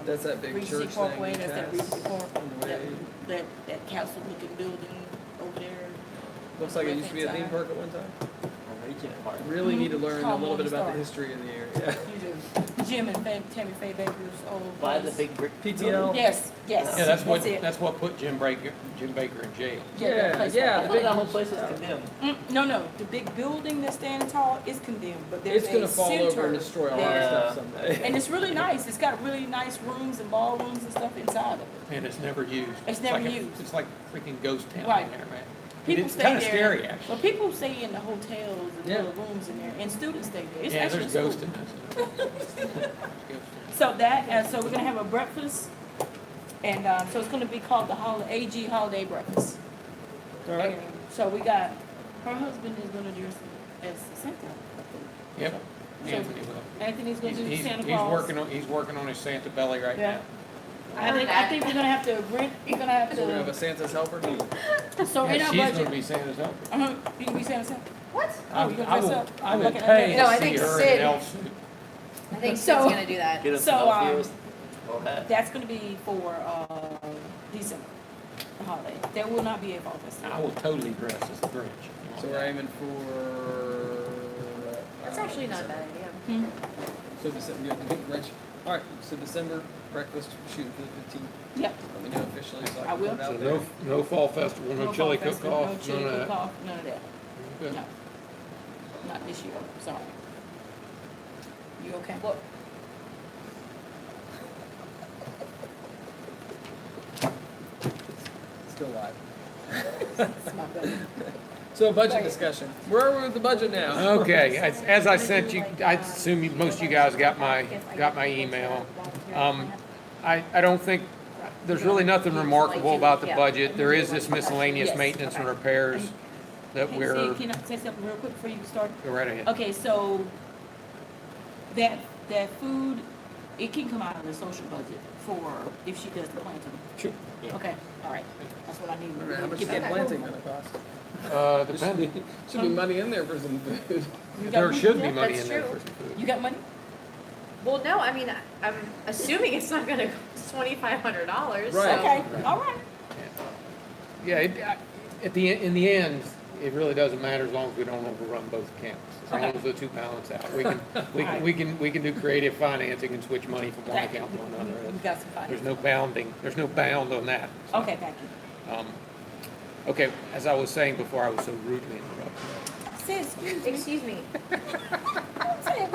That's that big Regency church thing. Parkway, that's that Regency Park, on the way. that castle looking building over there. Looks like it used to be a theme Right-hand park at one time. Region Park. Really need to learn a Called little bit Morning about the Star. history of the area. You do. Jim and Tammy Faye Baker's old. By the place. big brick. PTL? Yes, yes. Yeah, that's it. what put Jim Baker in jail. that place Yeah, right I there. thought that whole place was condemned. No, the big building that's standing tall is condemned, but there's It's gonna a fall over center and destroy all there. our stuff someday. And it's really nice. It's got really nice rooms and ballrooms and stuff inside of it. And it's never used. It's never like used. It's like freaking ghost town Right. in there, man. People It's stay kind of there. scary, actually. Well, people stay in the hotels and Yeah. little rooms in there, and students stay there. It's Yeah, actually there's cool. ghosts in this. There's ghosts in So so we're gonna have a breakfast, and so it's gonna be called the AG Holiday Breakfast. All right. And so we got, her husband is gonna dress as Santa. Yep. So Anthony will. Anthony's gonna do He's Santa Claus. he's working on his Santa belly right Yeah. now. I think we're gonna have to rent, we're gonna have So we're gonna have a to, Santa's helper. so in Yeah, our she's gonna budget, be Santa's helper. you can be Santa. What? Oh, you gonna dress up? I will Looking at pay that. No, I to see think her in Sid- an elf suit. I think So- Sid's gonna do that. Get us So, some outfits. All that. That's gonna be for, December, the holiday. There will not be a fall festival. I will totally dress as the Grinch. So we're aiming for. That's actually not a bad idea. Hmm. So December, yeah, Rich. All right, so December breakfast, shooting for the 15th. Yep. Let me know officially so I I can will. put it So out there. no fall festival, no chili fall festival, cook-off, No chili none of that. cook-off, none of that. Good. No. Not this year, sorry. You okay? Still live. It's my bad. So budget discussion. Where are we with the budget now? Okay, as I sent you, I assume most of you guys got my email. I don't think, there's really nothing remarkable about the budget. There is this miscellaneous Yes, maintenance and okay. repairs that Hey, we're, Sid, can I say something real quick before you start? go right ahead. Okay, so that food, it can come out of the social budget for, if she does the planting. Sure. Okay, all right, that's what I need. How much is Get that that. planting gonna cost? Depending, Should be money in there for some food. You got there money? should be Yeah, money that's in there true. for some food. You got money? Well, no, I mean, I'm assuming it's not gonna cost $2,500, so. Right. Okay, all right. Yeah, in the end, it really doesn't matter as long as we don't overrun both accounts. As long Okay. as the two balance out. We can do creative financing and switch money from one Thank you. account to another. We got some There's finance. no bound on that. Okay, thank you. Okay, as I was saying before, I was so rudely interrupted. Say excuse me. Excuse me.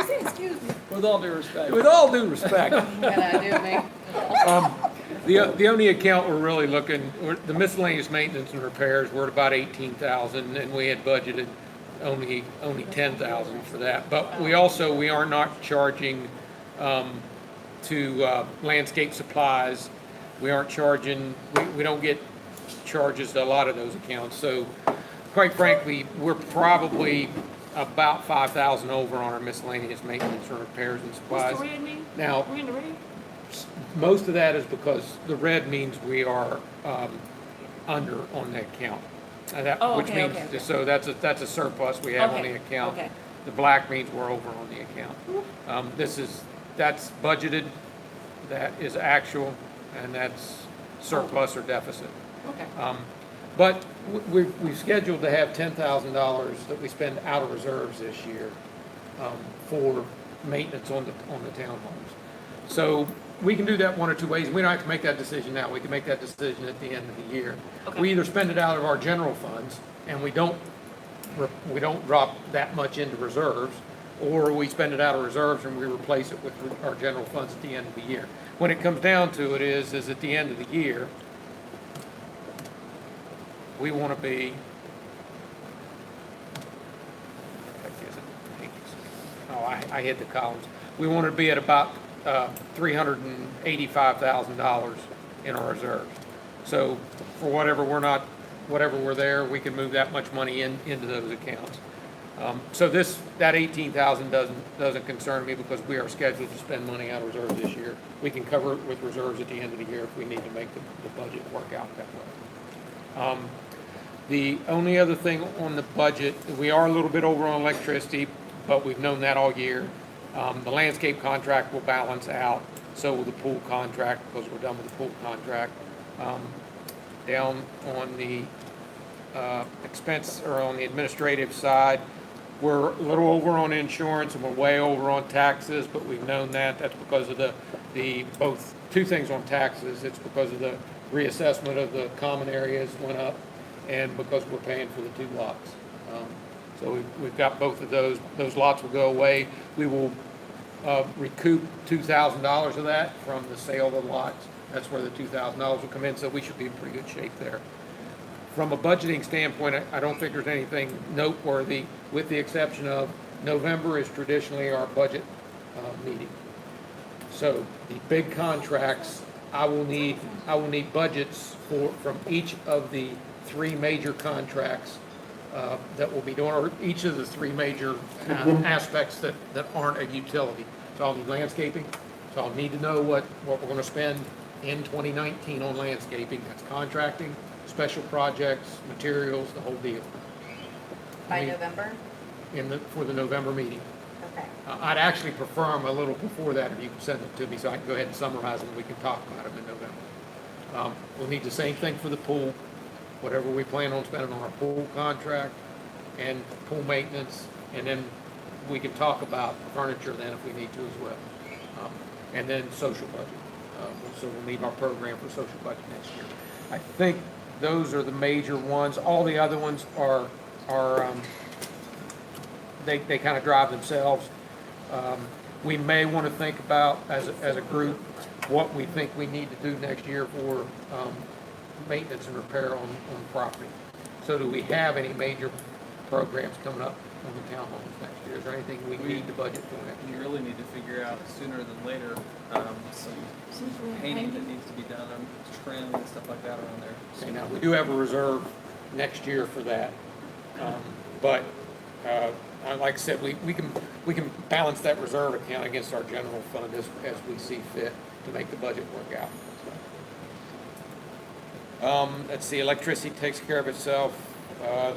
Say excuse me. With all due respect. With all due respect, Gotta do me. the only account we're really looking, the miscellaneous maintenance and repairs, we're at about 18,000, and we had budgeted only 10,000 for that. But we are not charging to landscape supplies. We aren't charging, we don't get charges to a lot of those accounts. So quite frankly, we're probably about 5,000 over on our miscellaneous maintenance and repairs and supplies. What's the red mean? Now, We in the red? most of that is because the red means we are under on the account. Oh, Which okay, means, okay, okay. so that's a surplus we have on Okay, the account. okay. The black means we're over on the account. That's budgeted, that is actual, and that's surplus or deficit. Okay. But we've scheduled to have $10,000 that we spend out of reserves this year for maintenance on the townhomes. So we can do that one or two ways. We don't have to make that decision now. We can make that decision at the end of the year. Okay. We either spend it out of our general funds and we don't drop that much into reserves, or we spend it out of reserves and we replace it with our general funds at the end of the year. When it comes down to it is at the end of the year, we want to be, I hit the columns. We want to be at about $385,000 in our reserves. So for whatever we're there, we can move that much money into those accounts. So that 18,000 doesn't concern me because we are scheduled to spend money out of reserves this year. We can cover it with reserves at the end of the year if we need to make the budget work out that way. The only other thing on the budget, we are a little bit over on electricity, but we've known that all year. The landscape contract will balance out, so will the pool contract because we're done with the pool contract. Down on the expense or on the administrative side, we're a little over on insurance and we're way over on taxes, but we've known that. That's because of the both two things on taxes. It's because of the reassessment of the common areas went up, and because we're paying for the two lots. So we've got both of those. Those lots will go away. We will recoup $2,000 of that from the sale of the lots. That's where the $2,000 will come in, so we should be in pretty good shape there. From a budgeting standpoint, I don't think there's anything noteworthy, with the exception of November is traditionally our budget meeting. So the big contracts, I will need budgets from each of the three major contracts that will be doing, or each of the three major aspects that aren't a utility. So I'll need landscaping, so I'll need to know what we're gonna spend in 2019 on landscaping. That's contracting, special projects, materials, the whole deal. By November? For the November meeting. Okay. I'd actually prefer them a little before that if you can send them to me so I can go ahead and summarize them and we can talk about them in November. We'll need the same thing for the pool, whatever we plan on spending on our pool contract and pool maintenance, and then we can talk about furniture then if we need to as well. And then social budget. So we'll need our program for social budget next year. I think those are the major ones. All the other ones are they kind of drive themselves. We may want to think about as a group what we think we need to do next year for maintenance and repair on the property. So do we have any major programs coming up on the townhomes next year? Is there anything we need to budget for next year? You really need to figure out sooner than later, some painting that needs to be done, trim and stuff like that around there. Okay, now, we do have a reserve next year for that. But like I said, we can balance that reserve account against our general fund as we see fit to make the budget work out. Let's see, electricity takes care of itself.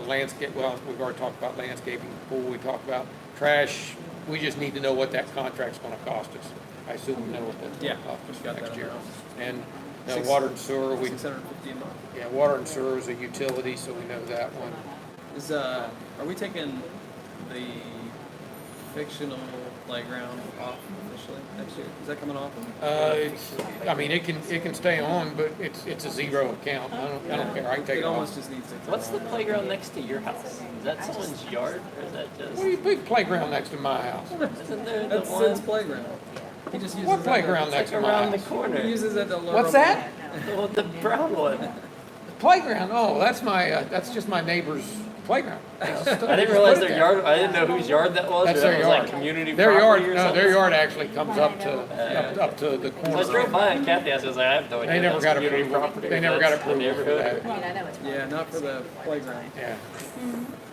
Landscape, well, we've already talked about landscaping, pool, we talked about trash. We just need to know what that contract's gonna cost us. I assume we know what that's Yeah, gonna cost us just got next that year. announced. And water and sewer, we, $650 a month. yeah, water and sewer is a utility, so we know that one. Are we taking the fictional playground off officially next year? Is that coming off? I mean, it can stay on, but it's a zero account. I don't care. I can take it almost off. just needs to. What's the playground next to your house? Is that someone's yard, or is that just? What do you big playground next to my house? Isn't there the That's Sid's one playground. He just uses What that playground like next to my around the house? He corner? uses that to lure What's them that? The brown one. Playground? Oh, that's just my neighbor's playground. I didn't realize their yard. I didn't know whose yard that was. That's or their that was like yard. community Their property yard, or no, something. their yard actually comes up to the So I drove corner. by and Kathy asked, I was like, I have no idea. They never That's got community approval. property. They never got That's the approval for neighborhood. that. I mean, I know it's. Yeah, not for the playground. Yeah.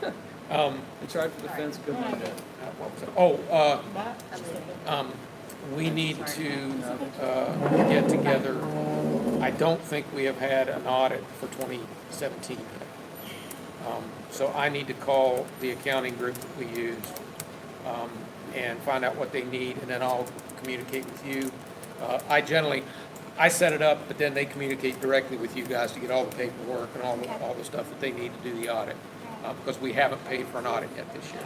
They tried for the fence, couldn't do it. What was it? We need to get together. I don't think we have had an audit for 2017. So I need to call the accounting group that we use and find out what they need, and then I'll communicate with you. I set it up, but then they communicate directly with you guys to get all the paperwork and all the stuff that they need to do the audit, because we haven't paid for an audit yet this year.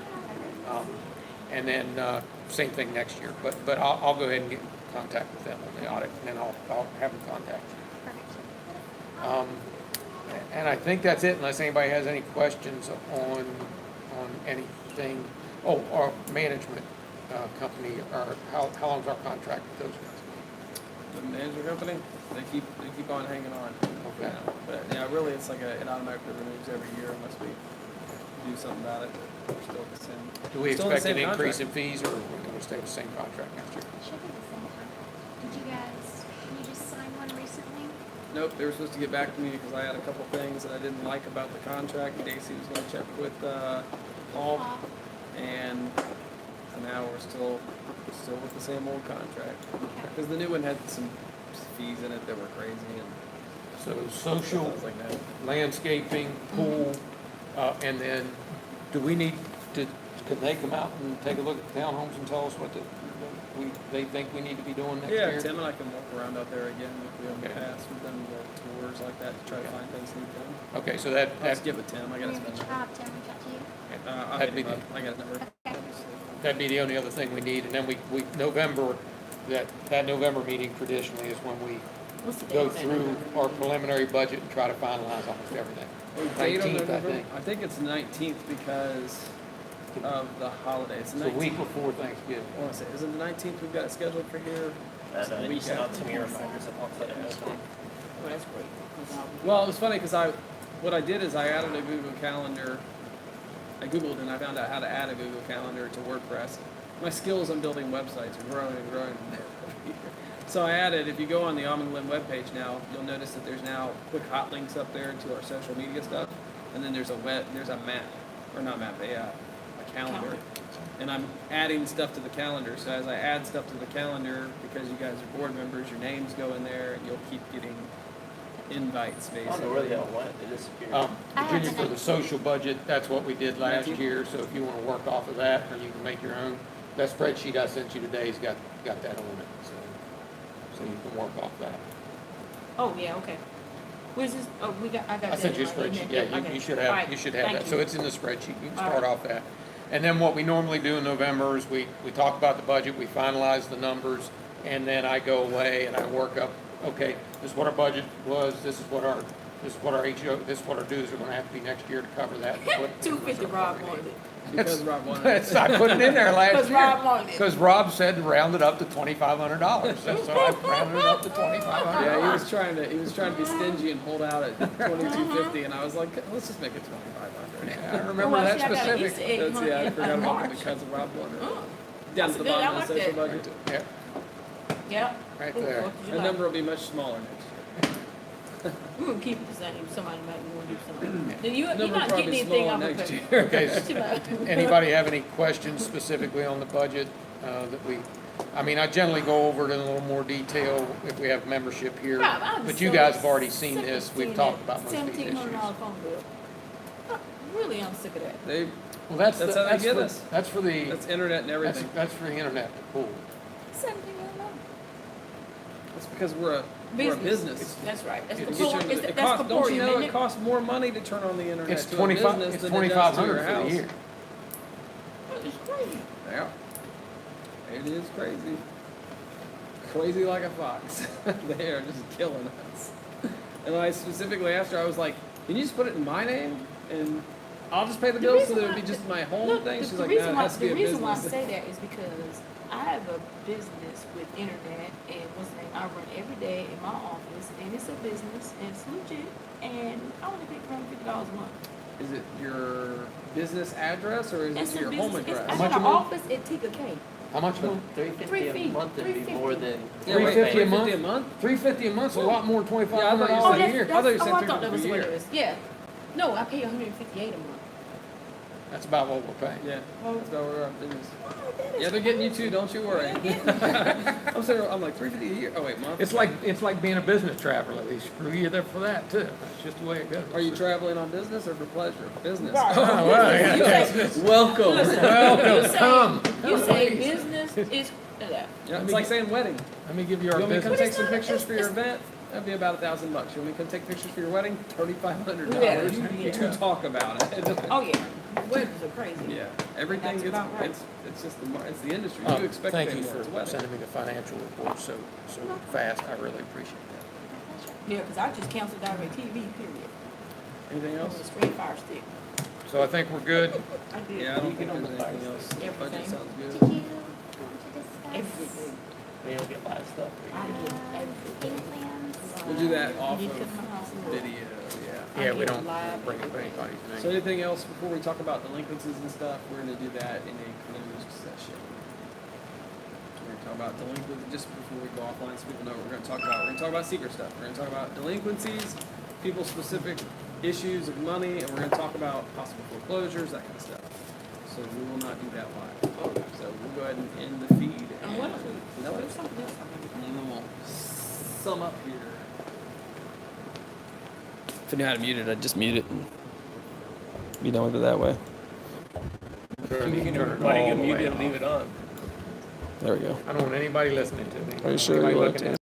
And then same thing next year. But I'll go ahead and contact with them on the audit, and then I'll have them contact you. Perfect. And I think that's it, unless anybody has any questions on anything. Oh, our management company, or how long's our contract with those guys? The management company, they keep on hanging on. Okay. But yeah, really, it's like it automatically renews every year unless we do something about it. We're still the same. Do we Still in the expect an same increase in contract. fees, or are we going to stay with the same contract next year? Should be the same contract. Did you just sign one recently? Nope, they were supposed to get back to me because I had a couple things that I didn't like about the contract. Daisy was gonna check with, Paul, and so now we're still with the same old contract. Okay. Because the new one had some fees in it that were crazy and So I social, was like, no. landscaping, pool, and then, do we need to, can they come out and take a look at the townhomes and tell us what they think we need to be doing next year? Yeah, Tim and I can walk around out there again like we have in the Okay. past. We've done the tours like that to try to Okay. find things need done. Okay, so that, I'll just get with Tim, I got his Reach phone out, Tim, reach out to you. number. I'll That'd hit be him up, I got his number. Okay. that'd be the only other thing we need, and then we, November, that November meeting traditionally is when we What's the date go on that through November? our preliminary budget and try to finalize almost everything. Date on 19th, I November? think. I think it's 19th because of the holiday. It's the It's a 19th. week before Thanksgiving. I want to say, is it the 19th we've got it scheduled for here? It's the And week you sent out after. to me reminders and I'll put it in. Oh, that's great. 'Cause Well, it was funny because what I did is I added a Google Calendar. I Googled and I found out how to add a Google Calendar to WordPress. My skills on building websites are growing and growing. So I added, if you go on the Almond Lim webpage now, you'll notice that there's now quick hot links up there to our social media stuff. And then there's a map, or not map, a calendar. Calendar. And I'm adding stuff to the calendar. So as I add stuff to the calendar, because you guys are board members, your names go in there and you'll keep getting invites I basically. don't know where they all went, they disappeared. I have Virginia, the for the 19th. social budget, that's what we did last 19th? year, so if you wanna work off of that, or you can make your own, that spreadsheet I sent you today's got that on it, so you can work off that. Oh, yeah, okay. Where's this, oh, I got I that. sent you a in my email. spreadsheet, I yeah, got you it. should All have, right, you should have thank that, you. so it's in the spreadsheet, you can All start right. off that. And then what we normally do in November is we talk about the budget, we finalize the numbers, and then I go away and I work up, okay, this is what our budget was, this is what our HO, this is what our dues are gonna have to be next year to cover that. 250 Rob wanted it. Because Rob wanted it. It's, I put it in there last year. Because Rob wanted it. Because Rob said round it up to $2,500, so I rounded it up to $2,500. Yeah, he was trying to be stingy and hold out at 2250, and I was like, let's just make it 2500. Yeah, I remember Well, that see, I got an specific. Easter egg That's, hunt yeah, I in forgot about March. it because of Rob wanted it. Oh, Down that's to the good. I bottom of like the social that. budget. Yeah, Yeah. right Ooh, there. Fourth of The July. number will be much smaller next year. We're gonna keep it the same. Somebody might want to do something. Then you're Number will not probably getting be anything smaller off of next it. year. Okay, so Too much. anybody have any questions specifically on the budget I mean, I generally go over it in a little more detail if we have membership here. Rob, I'm But you so guys have already seen sick of this, we've seeing talked that about most of these issues. $1,700 phone bill. Really, I'm sick of that. They, Well, that's That's how they get for, us. that's for the, that's internet and everything. that's for the internet, the pool. $1,700. That's because we're a business. That's right. That's It To gets get you before, into it's, the- it that's costs- before don't you know isn't it it? costs more money to turn on the internet It's to a 25, business it's than it does to your 2,500 for house? the year. It's crazy. Yeah. It is crazy. Crazy like a fox. They are just killing us. And I specifically asked her, I was like, can you just put it in my name? And I'll just pay the The bill so reason that it would why- be just my home Look, thing? the- She's the like, reason no, it why- has to be a The reason why I business. say that is because I have a business with internet and what's the name, I run every day in my office and it's a business and it's legit and I only pay $350 a month. Is it your business address or is It's it a your home business, address? I much got an a month? office at Tika K. How much? $350 $350 a month would be more than. Yeah, wait, $350 a $350 month? a month? $350 a month's a lot more than Yeah, I thought you $2,500 said a that- year. I thought you said I thought that $350 was a what year. it was. Yeah. No, I pay $158 a month. That's about what we're paying. Yeah, that's about where we're at business. Yeah, they're getting you too, don't you worry. I'm saying, I'm like, $350 a year? Oh, wait, month? It's like being a business traveler. They screw you there for that too. That's just the way it goes. Are you traveling on business or for pleasure? Business. Right. Oh, well, yeah. You say- Welcome. you say- come. You say business is, Yeah, it's like saying wedding. Let me give you You our want me to come business. take some pictures for your event? That'd be about $1,000. You want me to come take pictures for your wedding? $3,500 Yeah. to talk about it. Oh, yeah, weddings are crazy. Yeah, everything That's gets, about right. it's just it's the industry. Oh, You expect thank things you more. It's a for wedding. sending me the financial report so fast. I really appreciate that. Yeah, because I just canceled DirecTV, period. Anything It else? was a straight fire stick. So I think we're good. I did. Yeah, I don't You think can there's almost anything buy else. everything. Budget sounds Did good. you want to discuss? Everything. We don't get live stuff. I get Payment everything. plans? We'll do that off You of come to my house and do it. video, yeah. Yeah, we get don't live bring up everything. anybody's name. So anything else before we talk about delinquencies and stuff? We're gonna do that in a closed session. We're gonna talk about delinquencies, just before we go offline, so people know what we're gonna talk about. We're gonna talk about secret stuff. We're gonna talk about delinquencies, people-specific issues of money, and we're gonna talk about possible foreclosures, that kind of stuff. So we will not do that live. So we'll go ahead and end the feed. And what if something else happened? And then we'll sum up here. If I knew how to mute it, I'd just mute it and be done with it that way. Turn You can it everybody all can the mute way it and leave off. it on. There we go. I don't want anybody listening to me. Are you sure Anybody you want looking to? at